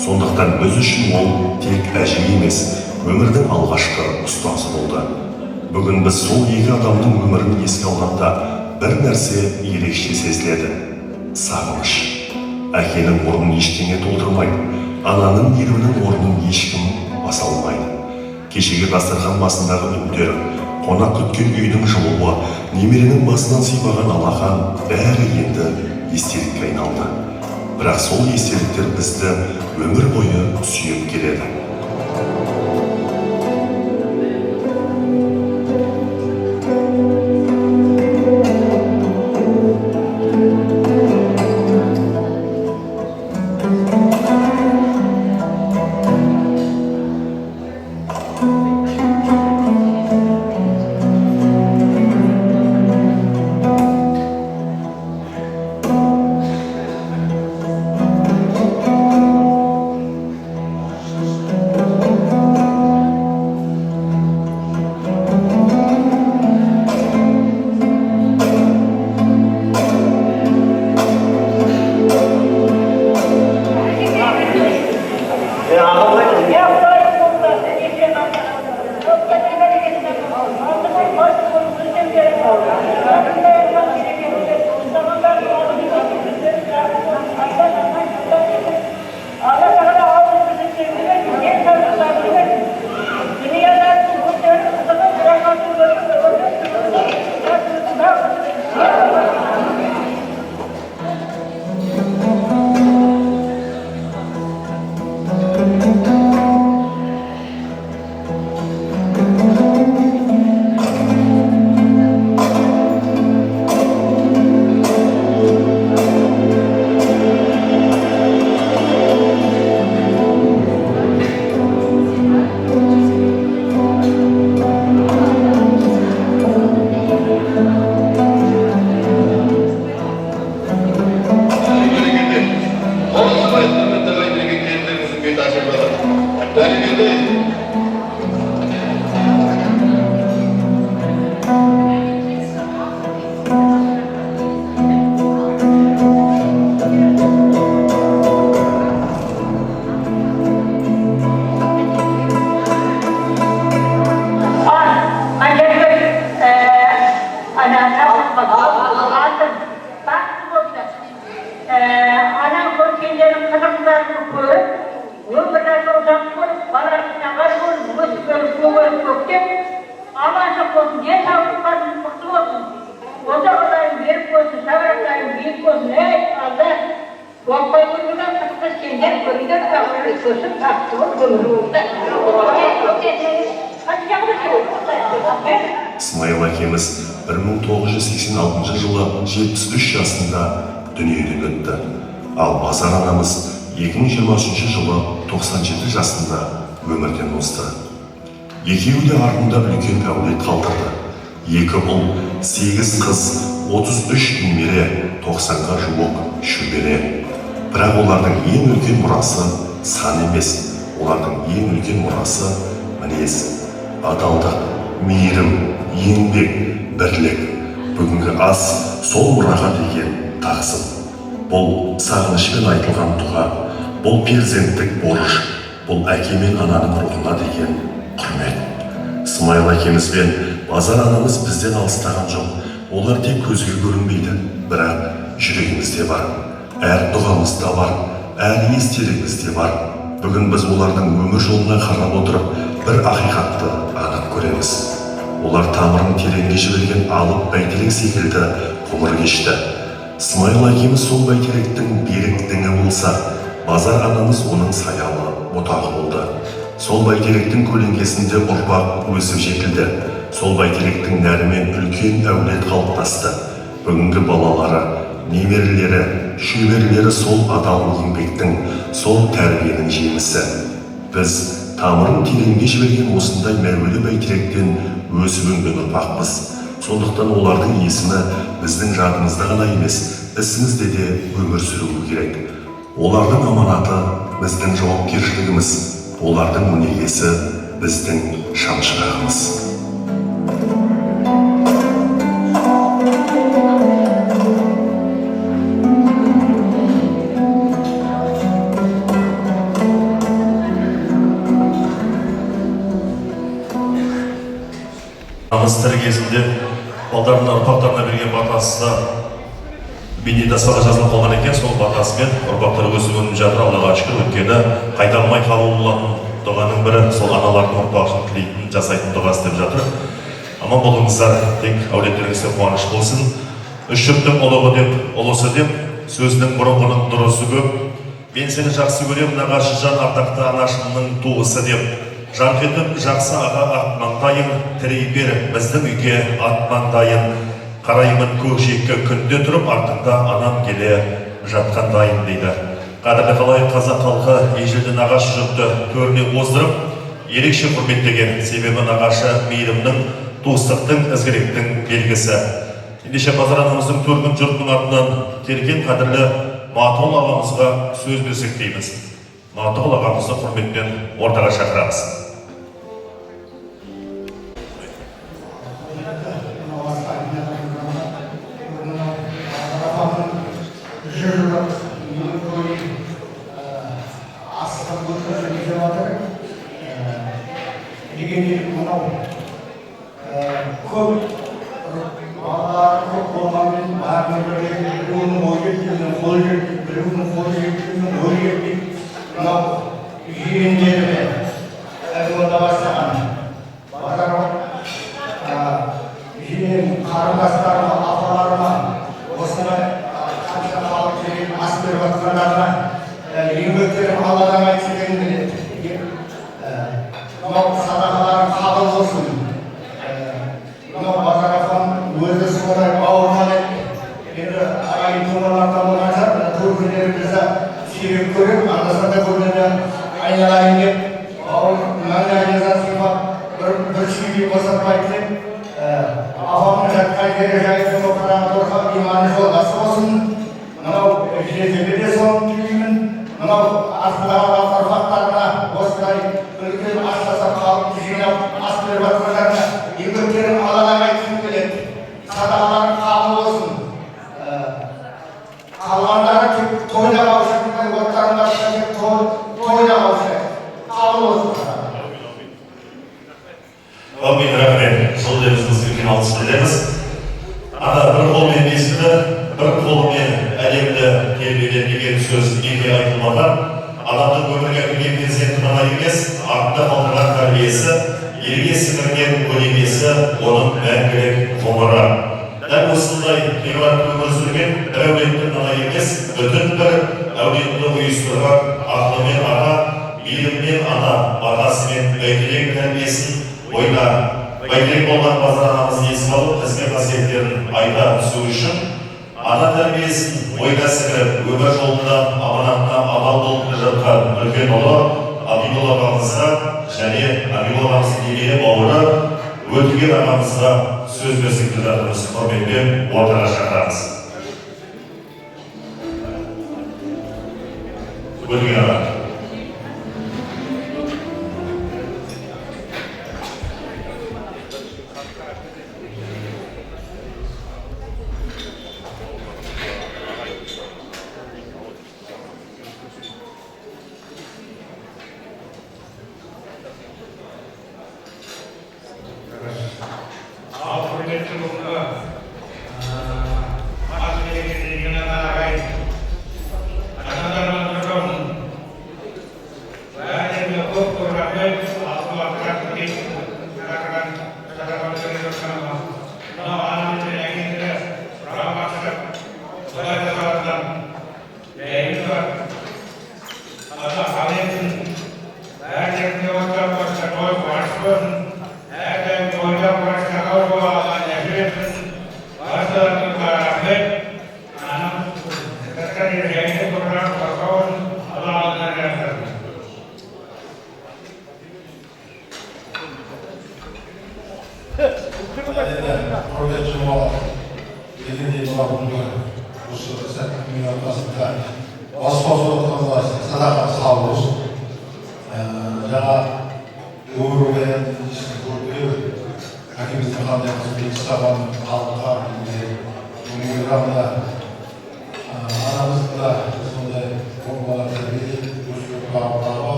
Сондықтан біз үшін ол тек әже емес, өмірдің алғашқы ұстазы болды. Бүгін біз сол екі адамның өмірін еске алғанда бір нәрсе ерекше сезіледі. Сағыныш. Әкенің орнын ештеңе толтырмайды, ананың мейірімінің орнын ешкім баса алмайды. Кешегі дастархан басындағы үндер, қонақ күткен үйдің жылуы, немеренің басынан сипаған алақан бәрі енді естелікке айналды. Бірақ сол естеліктер бізді өмір бойы сүйіп келеді. Смайыл әкеміз 1986 жылы 73 жасында дүниеден өтті. Ал Базар анамыз 2023 жылы 97 жасында өмірден озды. Екеуі де артында үлкен әулет қалдырды. 2 ұл, 8 қыз, 33 немере, 90-ға жуық шөбере. Бірақ олардың ең үлкен мұрасы сан емес, олардың ең үлкен мұрасы мінез, адалдық, мейірім, еңбек, бірлік. Бүгінгі ас сол мұраға деген тағзым. Бұл сағынышпен айтылған дұға, бұл перзенттік борыш, бұл әке мен ананың рухына деген құрмет. Смайыл әкеміз бен Базар анамыз бізден алыстаған жоқ. Олар тек көзге көрінбейді, бірақ жүрегімізде бар. Әр дұғамызда бар, әр естелігімізде бар. Бүгін біз олардың өмір жолына қарап отырып, бір ақиқатты анық көреміз. Олар тамырын тереңге жіберген алып бәйтерек секілді ғұмыр кешті. Смайыл әкеміз сол бәйтеректің берік діңі болса, Базар анамыз оның саялы бұтағы болды. Сол бәйтеректің көлеңкесінде ұрпақ өсіп жетілді. Сол бәйтеректің нәрімен үлкен әулет қалыптасты. Бүгінгі балалары, немерелері, шөберелері сол адал еңбектің, сол тәрбиенің жемісі. Біз тамырын тереңге жіберген осындай мәуелі бәйтеректен өсіп өнген ұрпақпыз. Сондықтан олардың есімі біздің жадымызда ғана емес, ісімізде де өмір сүруі керек. Олардың аманаты біздің жауапкершілігіміз, олардың өнегесі біздің шамшырағымыз. Тірі кезінде балдарына, ұрпақтарына берген батасы да бейнетаспаға жазылып қалған екен. Сол батасымен ұрпақтар өсіп өніп жатыр, Аллаға шүкір. Өйткені қайталмай қабыл болатын дұғаның бірі сол аналардың ұрпағын тілейтін, жасайтын дұғасы деп жатыр. Аман болыңыздар, тек әулеттеріңізге қуаныш болсын. Үш жұрттың ұлығы деп, ұлысы деп, сөзінің бұрынғының дұрысы көп. Мен сені жақсы көрем, нағашы жан, ардақты анашымның туысы деп. Жарқ етіп жақсы аға ат маңдайын, тірей бер біздің үйге ат маңдайын. Қараймын көкжиекке күнде тұрып, артында анам келе жатқандайын дейді. Қадірлі қалай қазақ халқы ежелді нағашы жұртты төріне оздырып, ерекше құрметтеген. Себебі нағашы мейірімнің, туыстықтың, ізгіліктің белгісі. Ендеше Базар анамыздың төркін жұртының атынан келген қадірлі Матол ағамызға сөз берсек дейміз. Матол ағамызды құрметпен ортаға шақырамыз. осындай ғибратты өмір сүрген бір әулеттің ғана емес, бүтін бір әулетті ұйыстырған ақылымен аға, мейіріммен ана, батасымен бәйтерек тәрбиесін ойна. Бәйтерек болған базар анамызды есіп алып, қызмет қасиеттерін айта түсу үшін ана тәрбиесін ойға сіңіріп, өмір жолында аманатына адал болып келе жатқан үлкен ұлы Абидолла ағамызға және Абидолла ағамыздың немере бауыры Өтеген ағамызға сөз берсек келе жатырмыз. Құрметпен ортаға шақырамыз. Өтеген аға.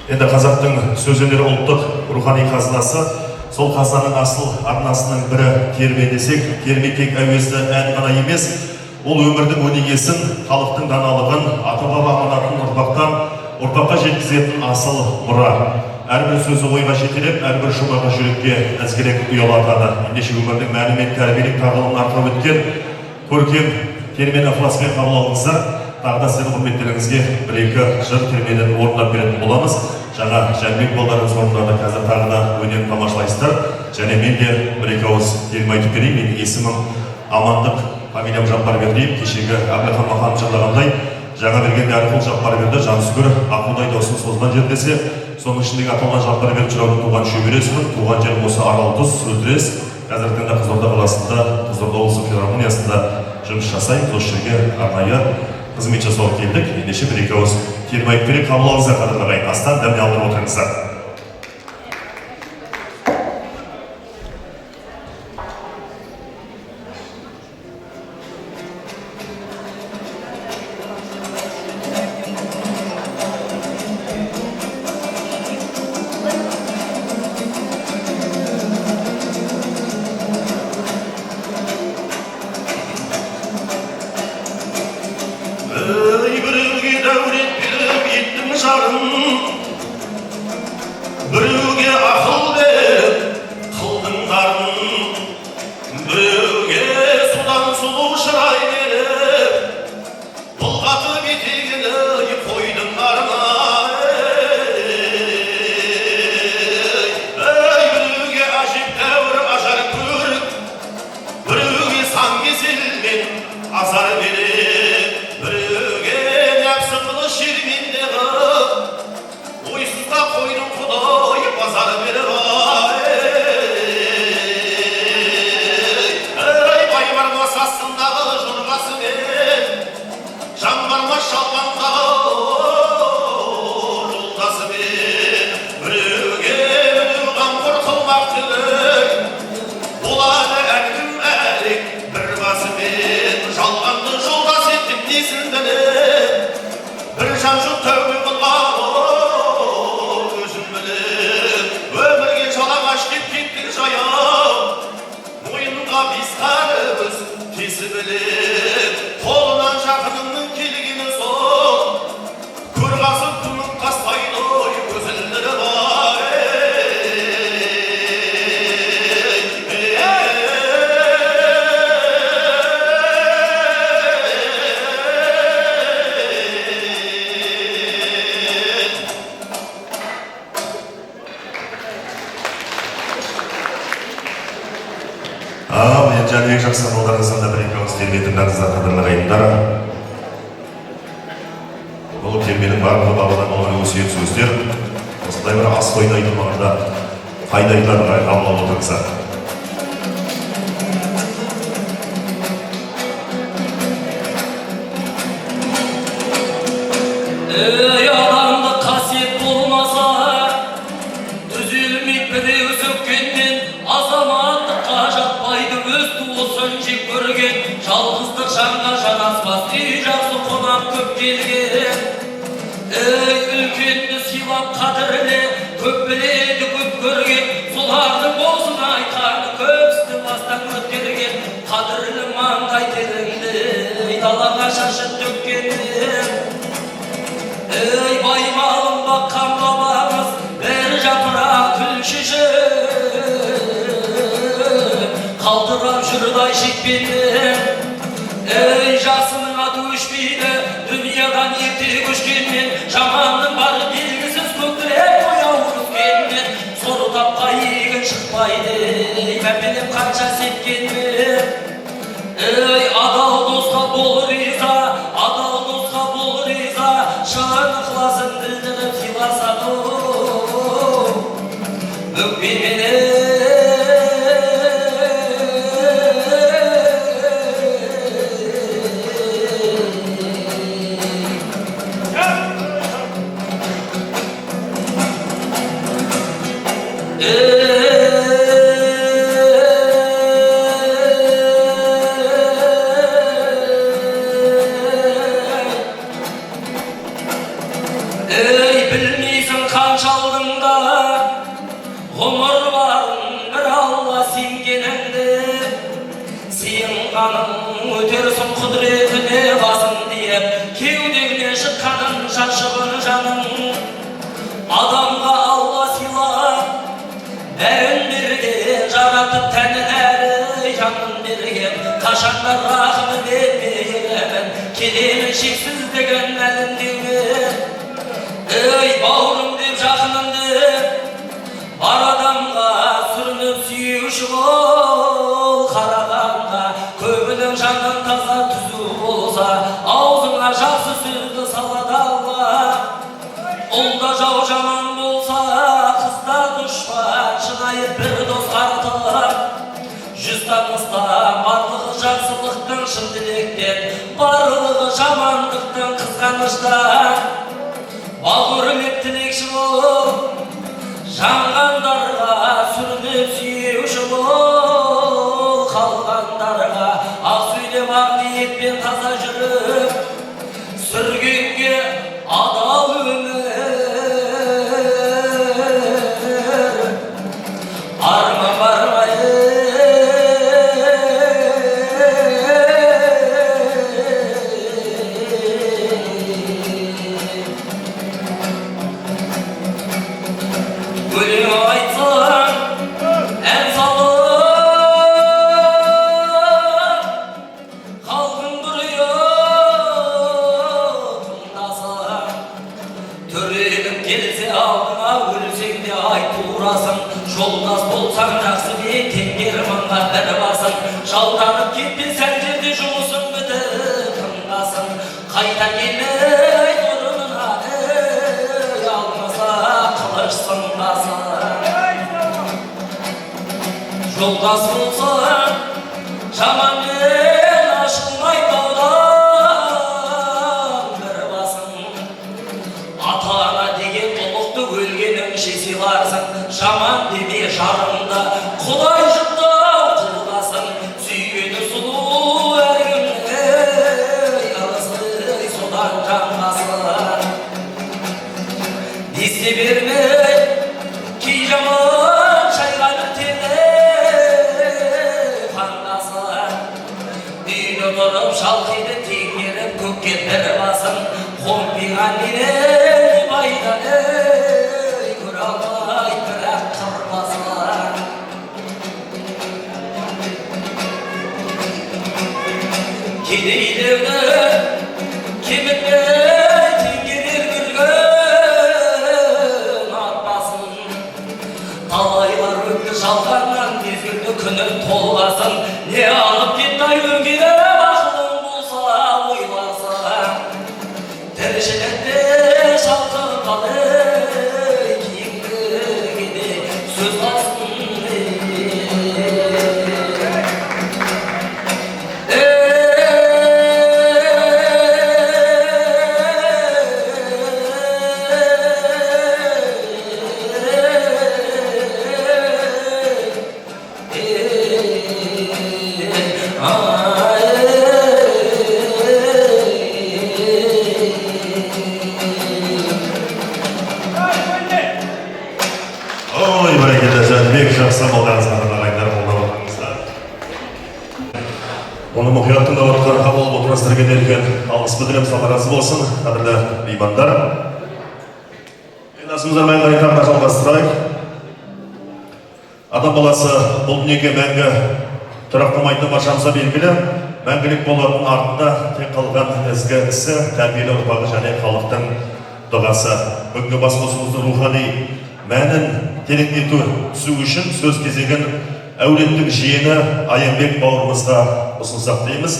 Енді қазақтың сөз өнері ұлттық рухани қазынасы, сол қазынаның асыл арнасының бірі терме десек, терме тек әуезді ән ғана емес, ол өмірдің өнегесін, халықтың даналығын, ата-баба аманатын ұрпаққа жеткізетін асыл мұра. Әрбір сөзі ойға жетелеп, әрбір шумағы жүрекке ізгілік ұялатады. Ендеше өмірдің мәні мен тәрбиелік тағылымын арқау өткен көркем термені ықыласпен қабыл алыңыздар. Тағы да сіздің құрметтеріңізге бір-екі жыр термеден орындап беретін боламыз. Жаңа Жәнібек балдарыңыз орындады, қазір тағы да өнерін тамашалайсыздар. Және мен де бір-екі ауыз терме айтып берейін. Менің есімім Амандық, фамилиям Жаппарбердиев. Кешегі Әбілхан Маханов жырлағандай, жаңа бергенде Әрқұл Жаппарберді, Жансүгір, Ақылдай даусын созған жер десе, соның ішіндегі аталған Жаппарберді жыраудың туған шөбересімін. Туған жер осы Аралтұз, Өтірес. Қазіргі таңда Қызылорда қаласында, Қызылорда облыстық филармониясында жұмыс жасаймыз. Осы жерге арнайы қызмет жасауға келдік. Ендеше бір-екі ауыз терме айтып берейік. Қабыл алыңыздар, қадірлі ағайын. Астан дәміне алдырып отырыңыздар. біліп, қолынан жақыныңның келгені сол. Көрғасын күнің қастайды ой, көзілдері бар. Мен және ең жақсы қолдарыңыздан да бір-екеуіңіз тербетіңдеріңізді қадірлі ағайындар. Бұл тербенің барлығы бабадан қалған өсиет сөздер. Осындай бір ас тойда айтылмағанда қайда айтылатынын қамлап отырыңыздар. Ey adamda kasiyet olmasa, düzülmek birev sökkenden, azamatlıkka жатпайды өз туысын жек көрген, жалғыздық жанға жанаспас, үй жақсы қонақ көп келген. Ey үлкенді сыйлап қадірле, көп біледі көп көрген, солардың болсын айтқаны көпсті бастан өткерген, қадірлі маңдай теріңді далаға шашып төккенді. Ey baymalım bakkan babamız, bir yaprak külşüşü, kaldıram şurday şekbeni. Ey jasının adı üçbeydi, dünyadan yeti güçkenmen, şamanın barı bilgisiz köktürek koyavuruz gelmen. Soru tapka yiğin çıkmaydı, ben benim kança sepkenmen. Ey adal dostka bol riza, adal dostka bol riza, şan ıklasın dildirip silasadu Ökbemene Ey bilmeysin kançaldın da, ғұмыр барын бір алла сенгеніңді, сен ғаның өтерсің құдіретіне басын деп, кеудегіне шыққанын шашығын жаның. Адамға алла сыйлап, бәрін берген, жаратып тәнін әрі жанын берген, қашандар рахымы бермеймін, келемін шексіз деген мәлімдеумен. Ey бауырым деп жақынымды, бар адамға сүрініп сүйуші бол, қарағанға көбінің жанын таза түзу болса, аузыңа жақсы сөзді салады алла. Ұлда жау жаман болса, қызда дұшпан, шынайы бір дос артылар. Жүз таныста барлығы жақсылықтың шын тілектен, барлығы жамандықтың қызғаныштан. Bağırып тілекші бол, жанғандарға сүрініп сүйеуші бол, қалғандарға ақ сөйлеп ақ ниетпен таза жүріп, сүргенге адал өмір, арман бармай. Өлең айтсаң, ән салып, халқың бұриып тыңдасаң, төрелім келсе алдыңа, өлсең де айт турасың. Жолдас болсаң жақсы бек, теңгер мыңға бір басың. Жалданып кетпесәң жерде жұмысың бітіп тыңдасың. Қайта келмей орнына, алмаса қылыш сындасың. Жолдас болсаң, жаманмен ашылмай таудан бір басың. Ата-ана деген ұлықты өлгеніңше сыйларсың. Жаман деме жарыңда, құдай жұттау құлғасың. Сүйгені сұлу әркімді, ағызды содан жанғасың. Десте бермей, кей жаман шайғанып тені қаңғасың. Үйді менен байдан көре алмай бірақ қырбасар кедейлерді кемітпей теңгелер күлген атбасын талайлар өтті жалғаннан мезгілді күні толғасын не алып кетті ай өмірі ақылың болса ойласаң тіршілікте шалқып қалай кейінгіге де сөз қалсын Ой, бәрекелді, Жәнібек, жақсы болғаныңызға ағайындар қолдап отырыңыздар. Оны мұқият тыңдап отырған қабыл отырғыздарға келген алғыс білдірем, салтанаты болсын, қадірлі меймандар. Енді асымыздар мәңгілік тағына жалғастырайық. Адам баласы бұл дүниеге мәңгі тұрақтамайтыны баршамызға белгілі. Мәңгілік болатын артында тек қалған ізгі ісі, тәрбиелі ұрпағы және халықтың дұғасы. Бүгінгі басқосуымыздың рухани мәнін тереңдету түсу үшін сөз кезеген әулеттің жиені Аянбек бауырымызға ұсынсақ дейміз.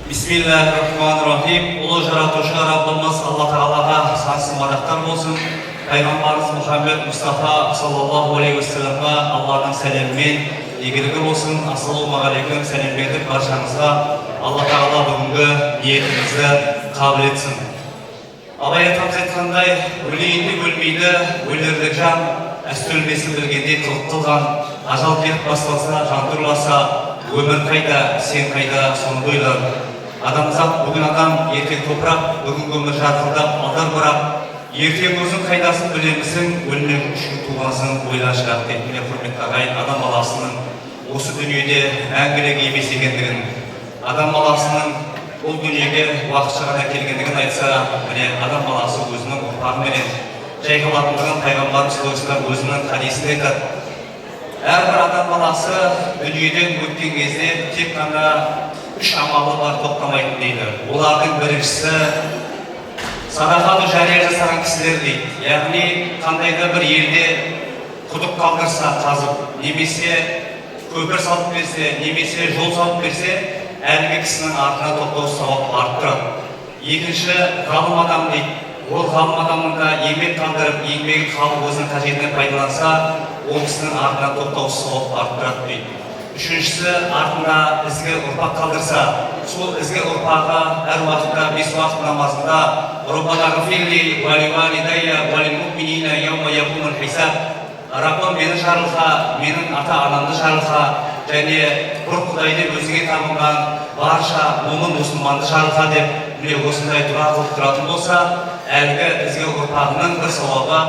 Бисмиллахир-рахманир-рахим. Ұлы жаратушы Раббымыз Алла Тағалаға сансыз мадақтар болсын. Пайғамбарымыз Мұхаммед Мұстафа саллаллаху алейхи уассаламға Алланың сәлемімен игілігі болсын. Ассалаумағалейкум, сәлем бердік баршаңызға. Алла Тағала бүгінгі ниетімізді қабыл етсін. Абай атамыз айтқандай, өлейінді өлмейді, өлерді жан, әсті өлмесін білгенде қылған, ажал келіп басталса, жан тұрласа, өмір қайда, сен қайда, соны ойлар. Адамзат бүгін адам, ертең топырақ, бүгін өмір жарқылдап, алдар бірақ, ертең өзің қайдасын білемісің, өлмек үшін туғансын ойлашырақ деп, құрметті ағайын, адам баласының осы дүниеде мәңгілік емес екендігін, адам баласының бұл дүниеге уақытша ғана келгендігін айтса, міне адам баласы өзінің ұрпағыменен жайқалатындығын пайғамбарымыз өзінің хадисінде айтады. Әрбір адам баласы дүниеден өткен кезде тек қана үш амалы бар, тоқтамайтын дейді. Олардың біріншісі садақаны жария жасаған кісілер дейді. Яғни қандайда бір елде құдық қалдырса қазып, немесе көпір салып берсе, немесе жол салып берсе, әлгі кісінің артына тоқтау сауап артып тұрады. Екінші ғалым адам дейді. Ол ғалым адамның да еңбек қандырып, еңбегі халық өзінің қажетіне пайдаланса, ол кісінің артына тоқтау сауап артып тұрады дейді. Үшіншісі артында ізгі ұрпақ қалдырса, сол ізгі ұрпағы әр уақытта 5 уақыт намазында Раббана ғфирли ва ли валидайя ва лил муъминина яума якумул хисаб. Раббым мені жарылға, менің ата-анамды жарылға, және бір Құдайды өзіңе табынған барша момын мұсылманды жарылға деп міне осындай дуа қылып тұратын болса, әлгі ізгі ұрпағының бір сауабы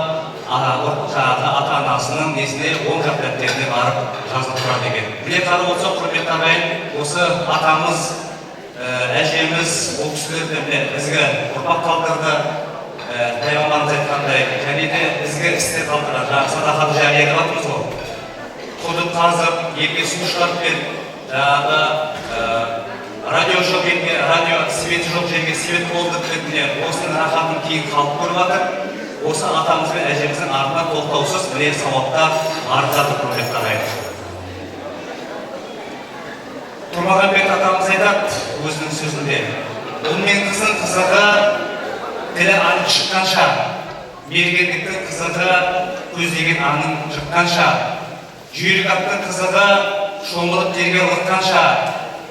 ата-анасының несіне оң жақ дәптеріне барып жазылып тұрады екен. Міне қарап отырсақ, құрметті ағайын, осы атамыз, әжеміз, ол кісілерді ізгі ұрпақ қалдырды, пайғамбарымыз айтқандай, және де ізгі істер қалдырады. Жаңағы садақаны жария деп жатырмыз ғой. Құдық қазып, елге су шығарып беріп, жаңағы радио жоқ елге, радио светі жоқ жерге свет болдырып беріп, осының рахатын кейін қалып көріп жатыр. Осы атамыз бен әжеміздің артына тоқтаусыз міне сауаптар арып жатыр, құрметті ағайын. Тұрмағанбет атамыз айтады өзінің сөзінде, ұл мен қыздың қызығы тілі анық шыққанша, мергендіктің қызығы көздеген аңын жыққанша, жүйрік аттың қызығы шомылып жерге ұрыққанша,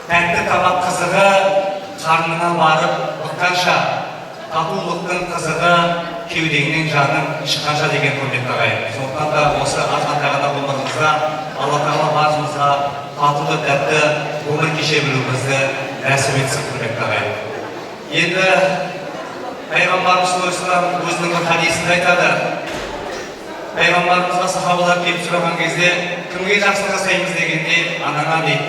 тәтті тамақ қызығы қарнына барып ұрыққанша, татулықтың қызығы кеудеңнен жаның шыққанша деген құрметті ағайын. Сондықтан да осы азғантағанда ғұмырымызда Алла Тағала баршамызға татулы тәтті өмір кеше білуімізді нәсіп етсін, құрметті ағайын. Енді пайғамбарымыз өзінің бір хадисінде айтады, пайғамбарымызға сахабалар келіп сұраған кезде кімге жақсылық жасаймыз дегенде анаңа дейді.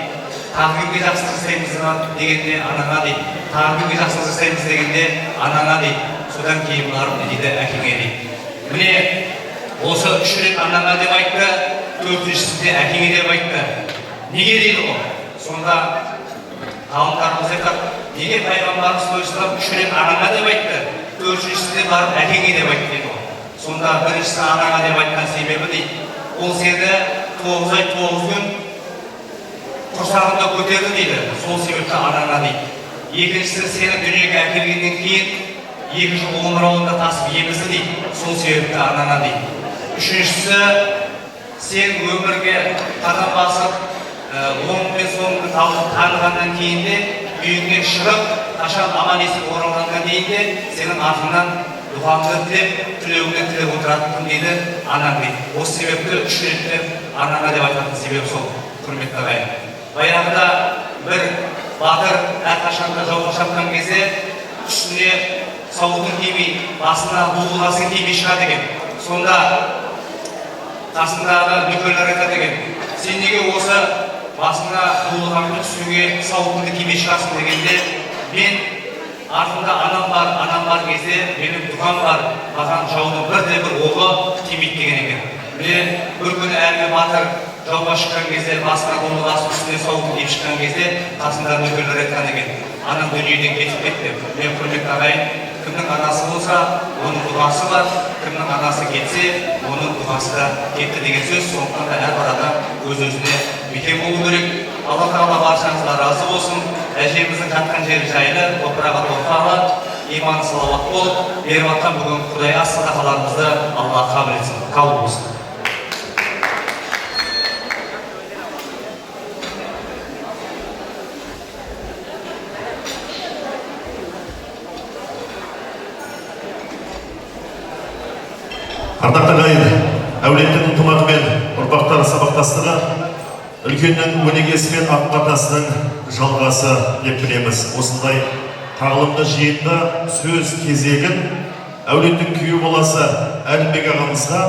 Тағы кімге жақсылық жасаймыз дегенде анаңа дейді. Тағы кімге жақсылық жасаймыз дегенде анаңа дейді. Содан кейін барып не дейді, әкеңе дейді. Міне осы 3 рет анаңа деп айтты, 4-шісінде әкеңе деп айтты. Неге дейді ол? Сонда ғалымдарымыз айтады, неге пайғамбарымыз 3 рет анаңа деп айтты, 4-шісінде барып әкеңе деп айтты дейді ол. Сонда біріншісі анаңа деп айтқан себебі дейді, ол сені 9 ай 9 күн құрсағында көтерді дейді, сол себепті анаңа дейді. Екіншісі сені дүниеге әкелгеннен кейін 2 жыл омырауында тасып емізді дейді, сол себепті анаңа дейді. Үшіншісі сен өмірге қадам басып, оң мен соңын танығаннан кейін де үйіңнен шығып, қашан аман есен оралғанға дейін де сенің артыңнан дұғаңды тілеп, тілеуіңді тілеп отыратын дейді, анаң дейді. Осы себепті 3 реттен анаңа деп айтатын себебі сол, құрметті ағайын. Баяғыда бір батыр әрқашанда жауға шапқан кезде үстіне сауытын кимей, басына бұғыласын кимей шығады екен. Сонда қасындағы нөкерлер айтады екен, сен неге осы басына бұғылғанды түсуге сауытынды кимей шығасың дегенде, мен артында анам бар кезде менің дұғам бар, маған жаудың бірде-бір оғы тимейді деген екен. Міне бір күні әлгі батыр жауға шыққан кезде, басына бұғылғасын үстіне сауытын киіп шыққан кезде, қасындағы нөкерлер айтқан екен, анам дүниеден кетіп кетті. Мен құрметті ағайын, кімнің анасы болса, оның дұғасы бар, кімнің анасы кетсе, оның дұғасы да кетті деген сөз. Сондықтан да әрбір адам өз-өзіне бекем болу керек. Алла тағала баршаңызға разы болсын. Әжеміздің жатқан жері жайлы, топырағы торқалы, иманы салауат болып, беріп жатқан бүгін Құдай ас садақаларымызды Алла қабыл етсін. Қабыл болсын. Ардақты ағайын, әулеттің ынтымағы мен ұрпақтар сабақтастығы үлкеннің өнегесі мен ақ батасының жалғасы деп білеміз. Осындай тағылымды жиында сөз кезегін әулеттің күйеу баласы Әлімбек ағамызға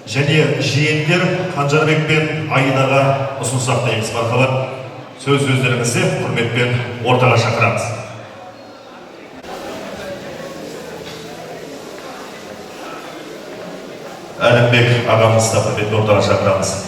және жиендер Қанжарбек пен Айдаға ұсынсақ дейміз. Мархабат, сөз өздеріңізде құрметпен ортаға шақырамыз. Әлімбек ағамызды құрметпен ортаға шақырамыз.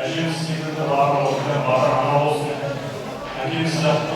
Әжеміз секілді бары болсын, бары ана болсын, әкеміз сияқты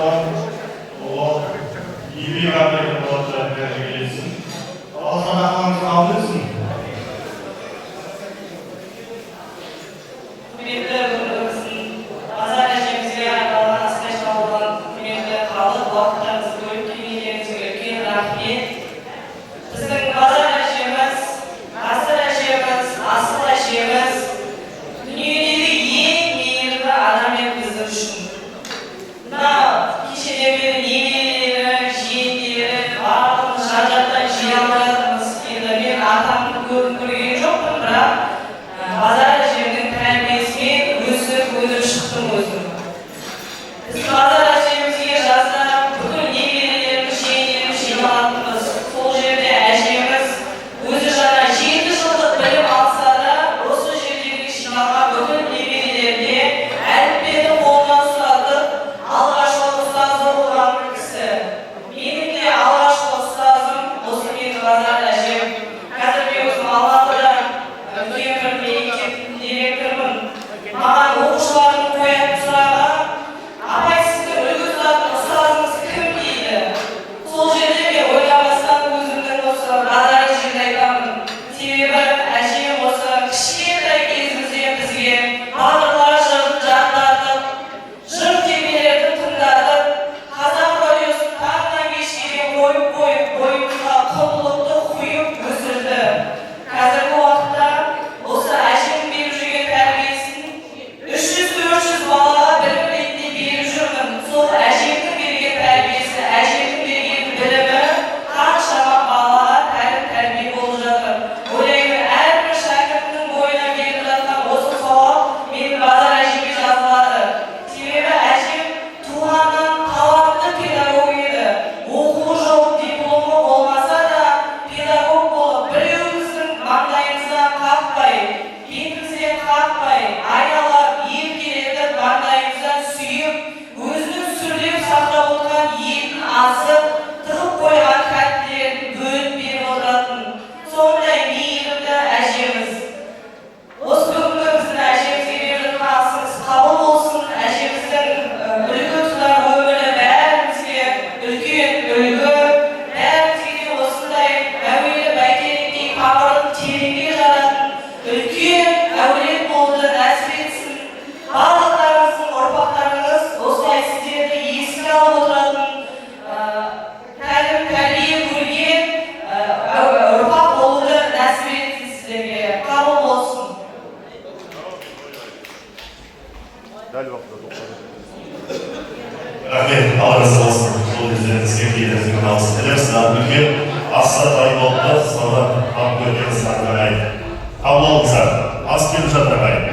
asıp tıkıp koygan xatlerin bölüp berip oturатын сондай мейірімді әжеміз. Осы бүгінгі біздің әжемізге берген асыңыз қабыл болсын. Әжеміздің үлгі тұтар өмірі бәрімізге үлкен үлгі. Бәрімізге де осындай әуелі бәйтеректей қабырын тереңге жаратын үлкен әулет болуды нәсіп етсін. Барлықтарыңыздың ұрпақтарыңыз осылай сіздерді еске алып отыратын тәлім тәрбие көрген ұрпақ болуды нәсіп етсін сіздерге. Қабыл болсын. Рахмет, Алла разы болсын. Жол өздеріңізге келеріңізге алсын. Тілерсіз үлкен аса дайындалды, sonra ап көрген сарғай. Қабыл алыңыздар, ас келіп жатыр ағайын.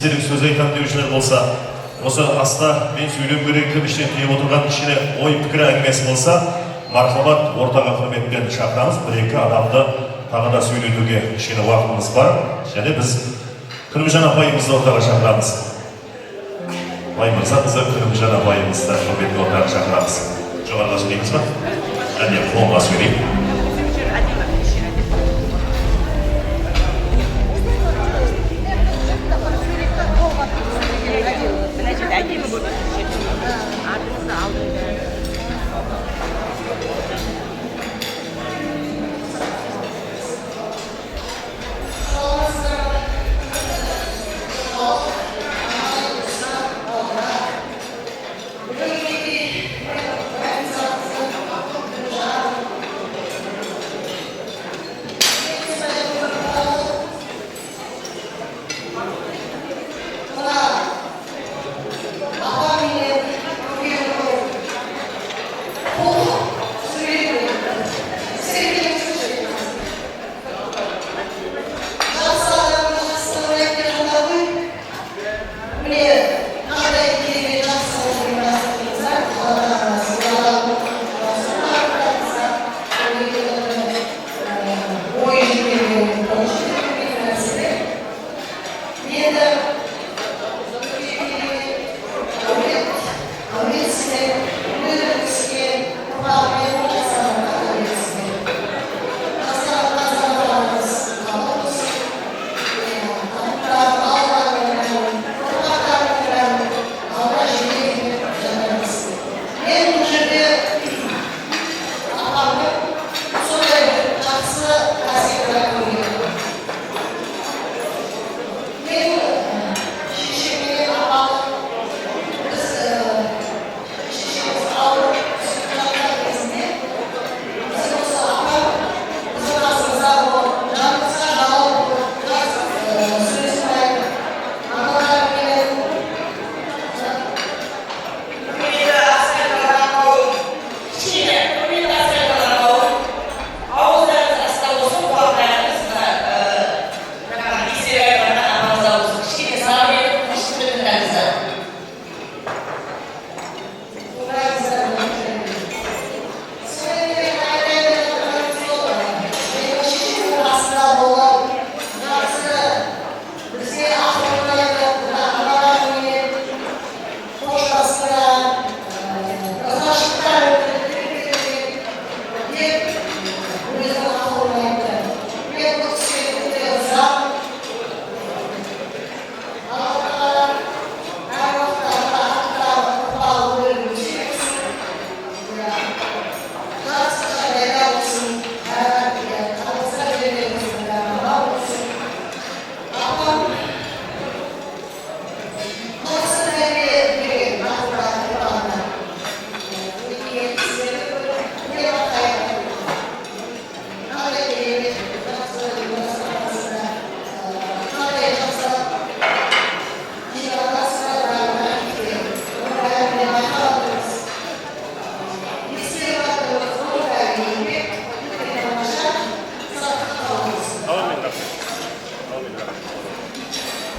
Сіздердің сөз айтам деушілер болса, осы аста мен сөйлем керек деп іштен түйіп отырған кішкене ой пікір әңгімесі болса, мархабат ортаға құрметпен шақырамыз. Бір-екі адамды тағы да сөйлетуге кішкене уақытымыз бар. Және біз Күнімжан апайымызды ортаға шақырамыз. Бай мырза, бізді Күнімжан апайымызды құрметпен ортаға шақырамыз. Жоғарыға сөйлейміз ба? Және қолға сөйлеймін.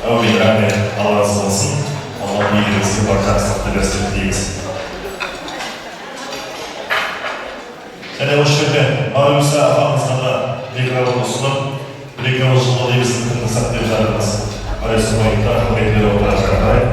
Әумин, рахмет, Алла разы болсын. Алла игілігіңізге бар жақсылықты берсін тілейміз. Және осы жерде Мағрюса апамызға да микрофон ұсынып, бір-екі ауыз жолдаймыздың тыңдасақ деп жатырмыз. Мағрюса мойында құрметпен отыра шақырайық.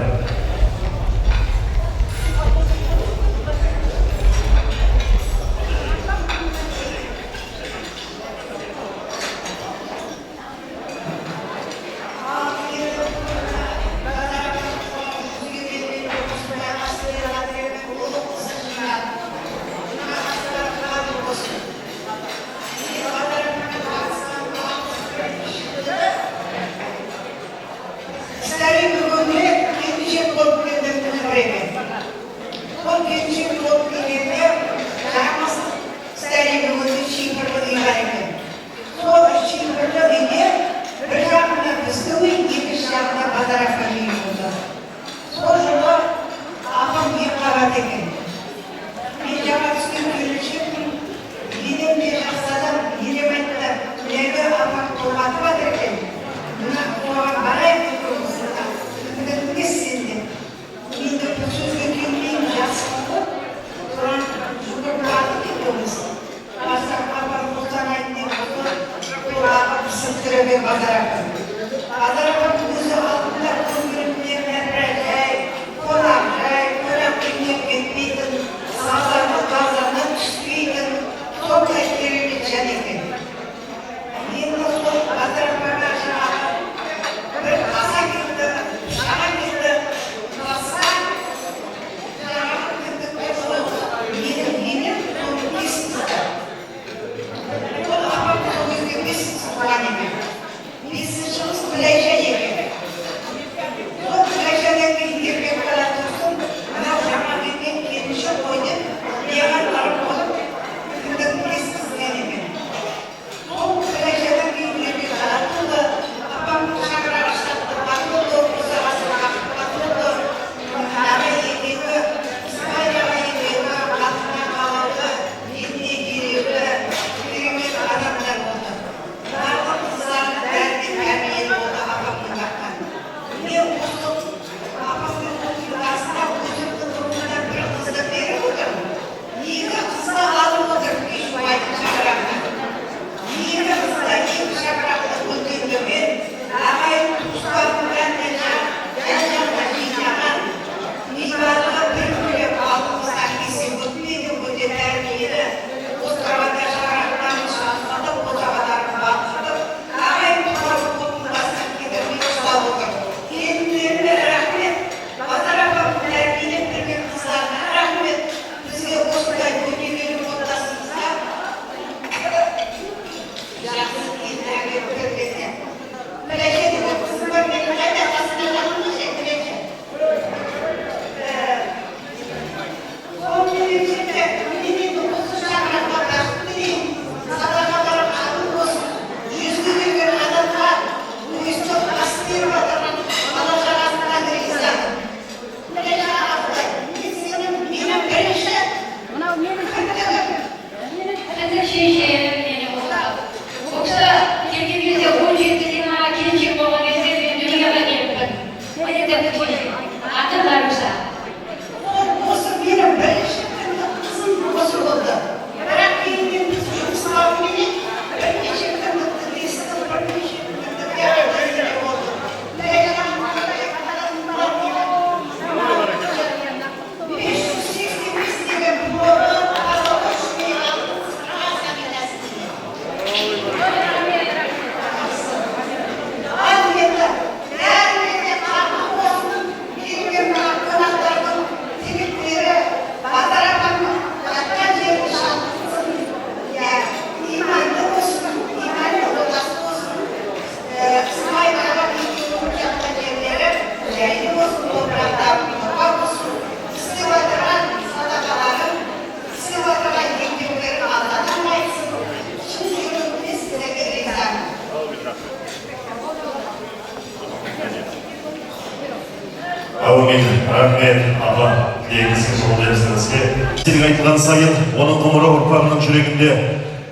Әумин, рахмет, Алла, еңізге жолдайсыңызге. Сенің айтылған сайын, оның ғұмыры ұрпағының жүрегінде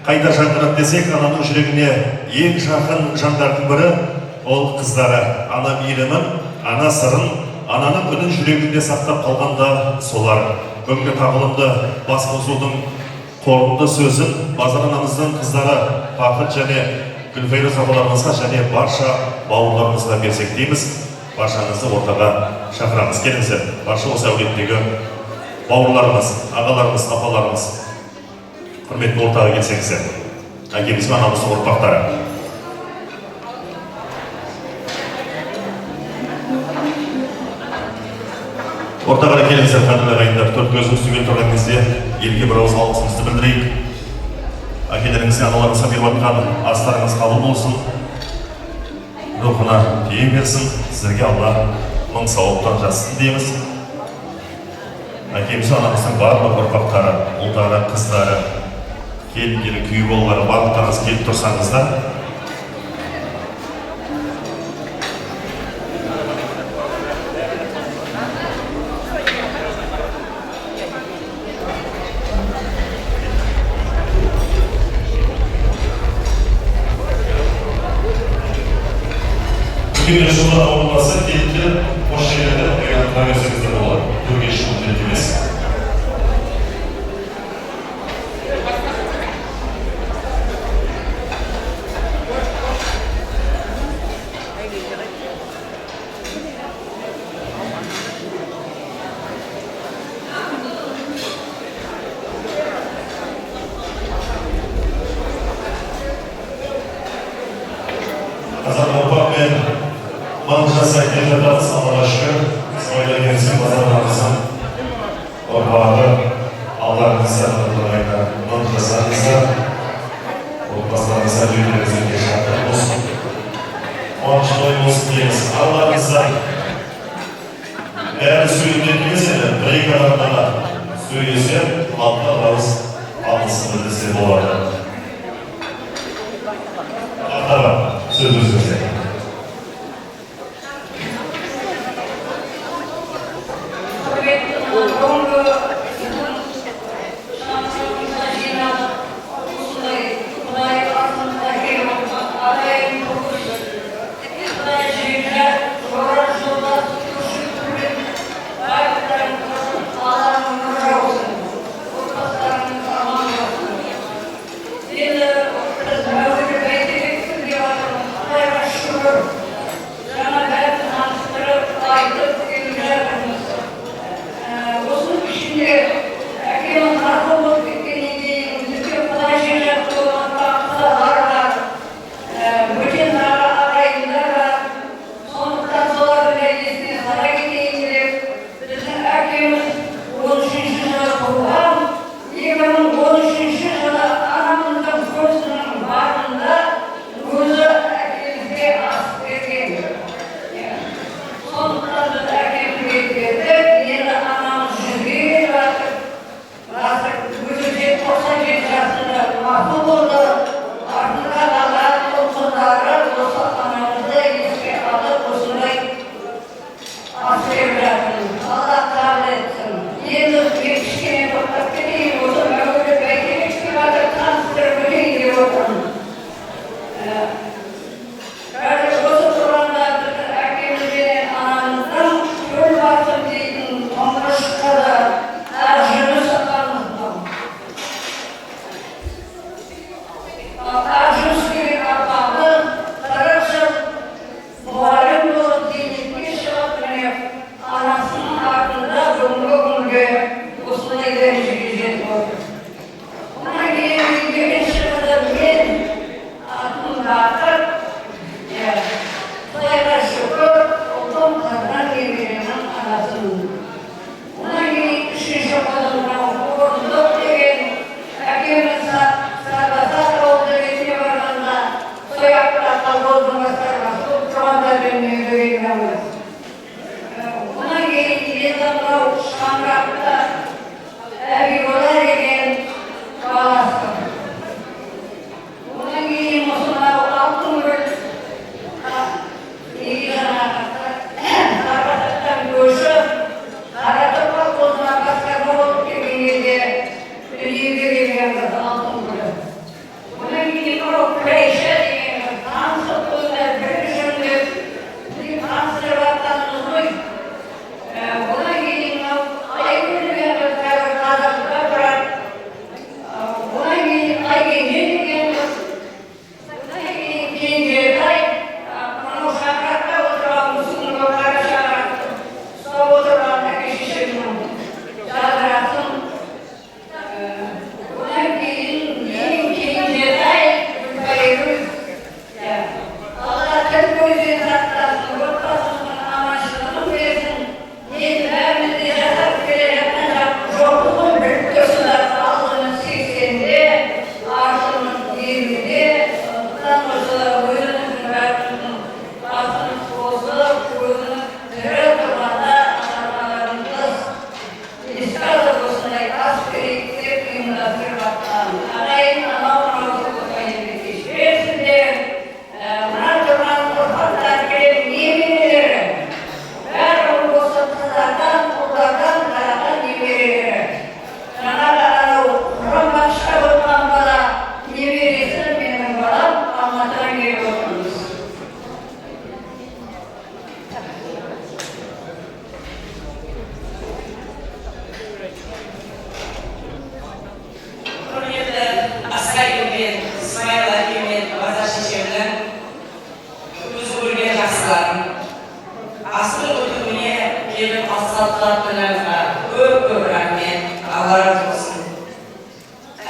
қайта жаңғырады десек, ананың жүрегіне ең жақын жандардың бірі, ол қыздары ана мейірімін, ана сырын, ананың үнін жүрегінде сақтап қалғанда солар. Бүгінгі тағылымды бас қосудың қорытынды сөзін Базар анамыздың қыздары Бақыт және Гүлфайрuz апаларымызға және барша бауырларымызға берсек дейміз. Баршаңызды ортаға шақырамыз. Келіңіздер, барша осы әулеттегі бауырларымыз, ағаларымыз, апаларымыз, құрметті ортаға келсеңіздер. Әкеміз бен анамыздың ұрпақтары. Ортаға келіңіздер, қадірлі ағайындар, төрт көзіміз түгел тұрған кезде елге бір ауыз алғысымызды білдірейік. Әкелеріңізге, аналарыңызға беріп жатқан астарыңыз қабыл болсын, рухына тиын берсін, сіздерге Алла мың сауаптан жазсын дейміз. Әкеміз анамыздың барлық ұрпақтары, ұлдары, қыздары, келін-келін күйі болғары барлықтарыңыз келіп тұрсаңыздар, Бүгінгі жылы ауылбасы келді, қош жерлерді қойғанға өсіңіздер болады. Төрге шығып келді емес. Қазақ ұрпақ мен мың жасай келе жатамыз, Аллаға шүкір. Исмаил әкеміздің Базар анамыздың ұрпағы, Алларыңызды құттықтаймын. Мың жасаңыздар, отбасыларыңызға үйлеріңізге шаттық болсын. Қуаныш той болсын дейміз. Алларыңызда бәрі сөйлеуден емес еді, бір-екі адамдарға сөйлесе, алтын ауыз алғысын білдірсе болады. Ақтаға сөз өзіңізде. When you Құрметті Асқар мен Смайыл әке мен Базар шешемнің көзі көрген жақсыларым. Астың өтуіне келіп асфальттарына көп рахмет, Алла разы болсын.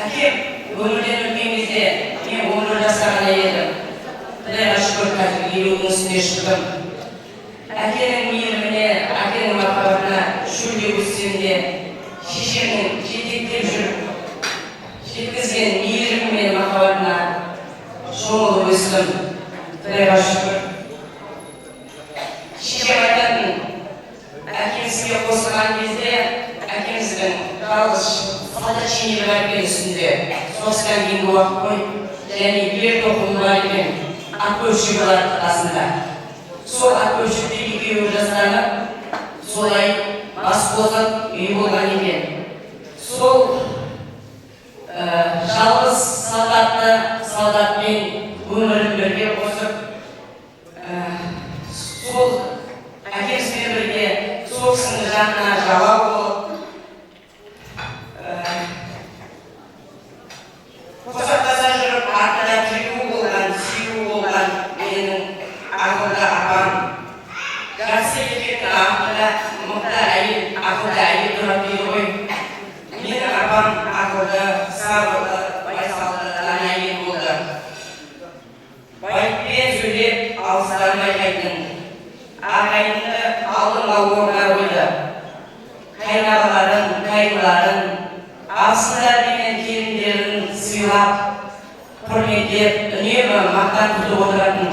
Әкем өмірден өткен кезде мен 10 жаста ғана едім. Құдайға шүкір қазір 50-нің үстіне шықтым. Әкенің мейіріміне, әкенің махаббатына шөлде өссем де, шешемнің жетектеп жүріп, жеткізген мейірімі мен махаббатына шомылып өстім. Құдайға шүкір. Шешем айтатын, әкемізге қосылған кезде, әкеміздің жалғыз солдат шинелі бар екен үстінде, соғыстан кейінгі уақыт қой, және ер тоқымы бар екен, ат көпшігі бар қасында. Сол ат көпшікте екеуі жастанып, солай бас қосып үй болған екен. Сол жалғыз солдатмен өмірін бірге қосып, сол әкемізбен бірге сол кісінің жанына жауап болып, қосақтаса жүріп, артында тіреу болған, сүйеу болған менің ақылды апам. Жақсы еркектің артында мықты әйел, ақылды әйел тұрады дейді ғой. Менің апам ақылды, сабырлы, байсалды ғана әйел болды. Байыппен сөйлеп, алыстан байқайтын. Ағайынды алдыңға орнына қойды. Қайнағаларын, қайныларын, асындар деген келіндерін сыйлап, құрметтеп, үнемі мақтан тұтып отыратын.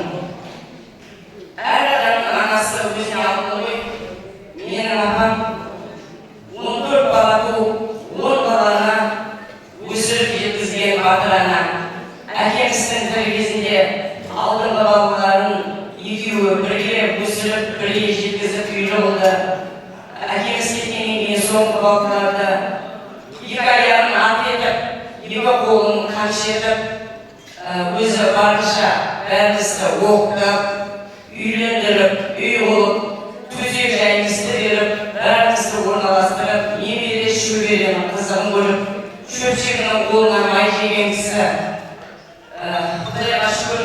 Әр адамның анасы өзіне алды ғой. Менің апам 14 бала туып, 10 баланы өсіріп жеткізген батыр ана. Әкеміздің тірі кезінде алдыңғы балаларын екеуі бірге өсіріп, бірге жеткізіп үйлі болды. Әкеміз кеткеннен кейін соңғы балаларды екі аяғын ат етіп, екі қолын қамшы етіп, өзі барынша бәрімізді оқытып, үйлендіріп, үй қылып, төсек жайымызды беріп, бәрімізді орналастырып, немере шөберенің қызығын көріп, шөпшегінің қолынан май жеген кісі. Құдайға шүкір,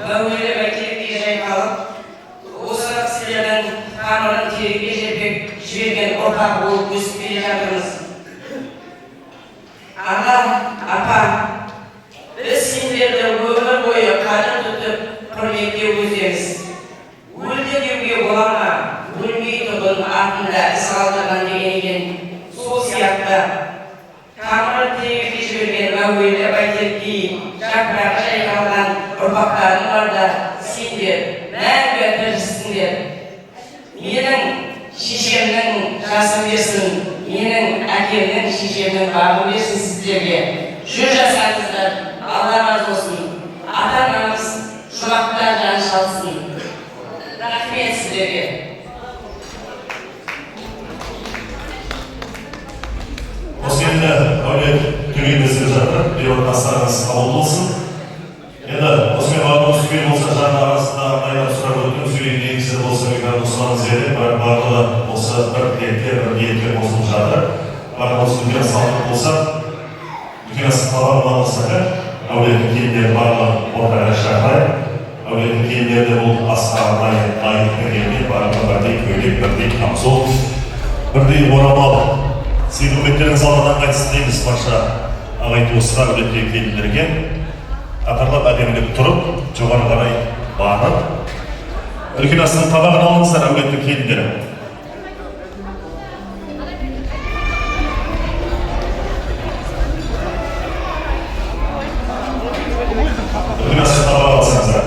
мәуелі бәйтерекке жайқалып, осы кісілердің тамырын терекке жіберген ұрпақ болып өсіп келе жатырмыз. Аға, апа, біз сендерді өмір бойы қадір тұтып, құрметтеп өтеміз. Өлді деуге бола ма, өлмей тұғын артында із қалдырған деген екен. Сол сияқты тамырын терекке жіберген мәуелі бәйтерекке жапырағы жайқалған ұрпақтарың барда сендер мәңгі тірісіңдер. Менің шешемнің жасын берсін, менің әкемнің шешемнің бағын берсін сіздерге. 100 жасаңыздар, Алла разы болсын. Ата-анамыз жұмақта жан шалсын. Рахмет сіздерге. Осы енді әулет түгендесіп жатыр, бейбіт астарыңыз қабыл болсын. Енді осымен бағымыз түгел болса жаңа арасында арнайы сұрап өткен сөйлеген кісі болса егер ұсынамыз еді, барлығы осы бір тілектер, бір ниеттер қосылып жатыр. Барлығы осы үлкен салтық болса, үлкен астықлаған маңызды әулеттің келіндері барлығы ортаға шақырайық. Әулеттің келіндерді бұл асқа арнайы дайындық бергенмен барлығы бірдей көйлек, бірдей камзол, бірдей орамал. Сый құрметтеріңіз алладан қайтсын дейміз барша ағайын туыстар әулеттегі келіндерге. Ақырлап әдемілеп тұрып, жоғары қарай бағынып, үлкен астың табағын алыңыздар әулеттің келіндері. Үлкен астың табағын алыңыздар.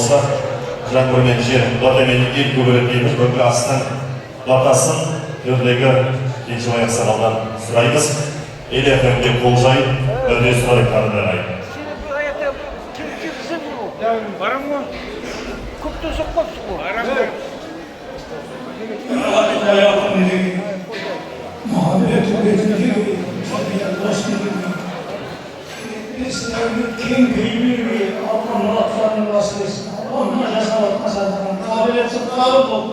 болса, жаңбыр мен жер, батамен ел көбірек дейміз, көбі астын, батасын, өрлегі кенжебай ақсақалдан сұраймыз. Ел әкімге қол жай, өте сұрайық қадырағай. Барам ғой? Көпті соқпапсың ғой? Барам Muhabbet üretimi, kim bilir mi? Allah'ın laflarını nasıl etsin? Allah'ın cesaret kazandığını kabul etsin, kabul ol.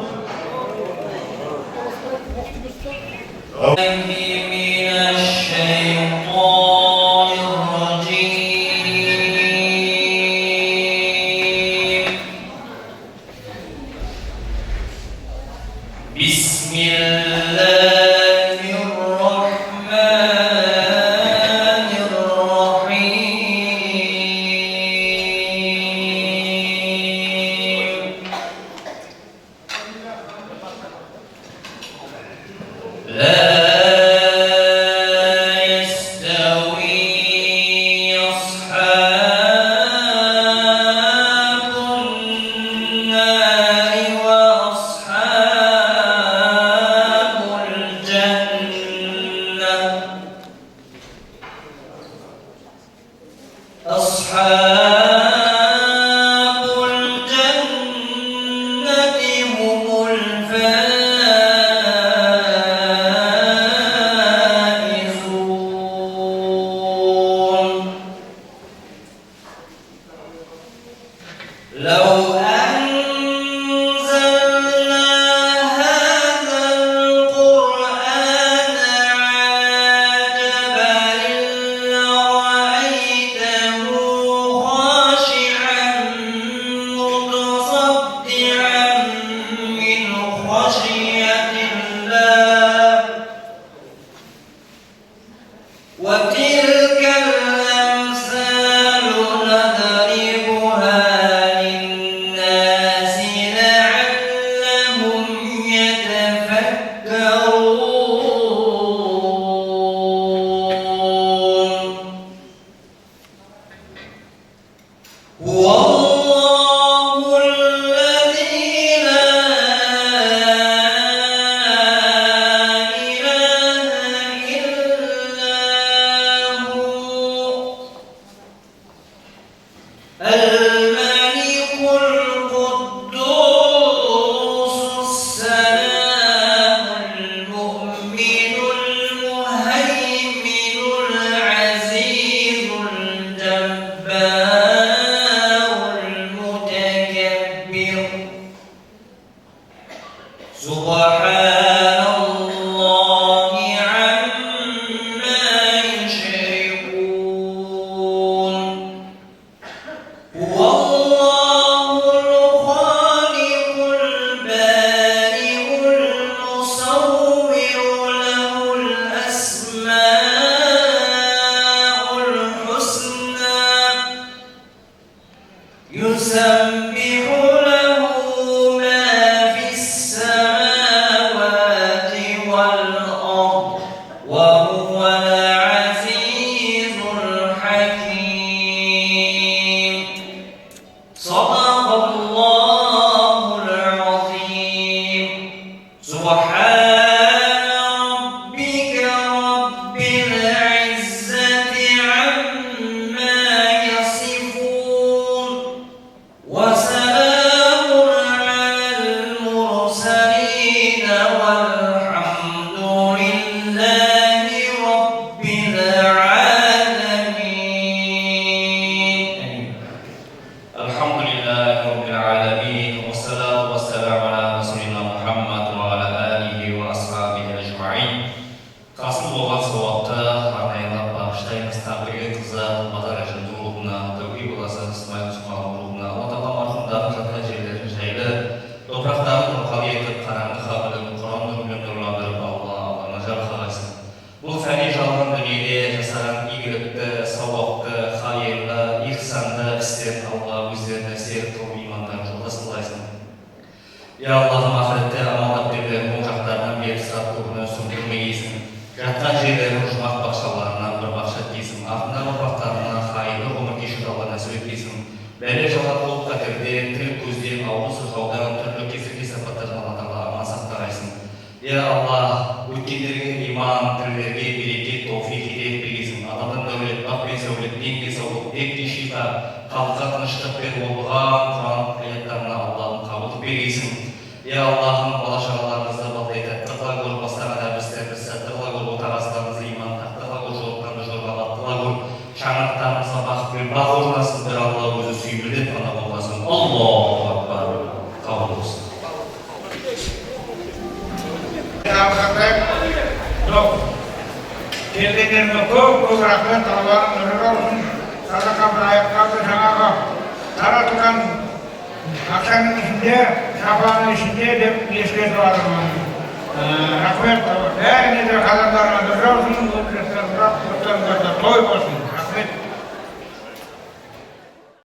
Бәле жалап болып қатерде ауыл сырғаудан түрлі кесір-кесапаттардан Алла аман сақтағайсың. Я Алла, өткендерге иман, тірлерге береке, тауфиқ ете бергейсің. Адамның дәулет, бақ пен сәулет, денге саулық, декте шифа, халыққа тыныштық пен болған Құран аяттарына Аллахым қабыл бергейсің. Я Аллахым, бала шағаларымызды балдайды, тырла көр бастаған әбістерімізді, тырла көр отағасыларымызды иман, тырла көр жолыққанды жорғалап, тырла көр шаңырақтарымызға бақ пен бақ орнасын, бір Алла өзі сүймелеп қана болғасын. Аллаху акбар. Қабыл болсын. Келгендеріне көп рахмет, Аллахың нұры болсын. Садақа бір аяқтарды жаңағы таратылған ақшаның ішінде, шапаның ішінде деп ескертіп жатырмын. Рахмет, бәріне де қазандарына нұры болсын, өткендеріне той болсын.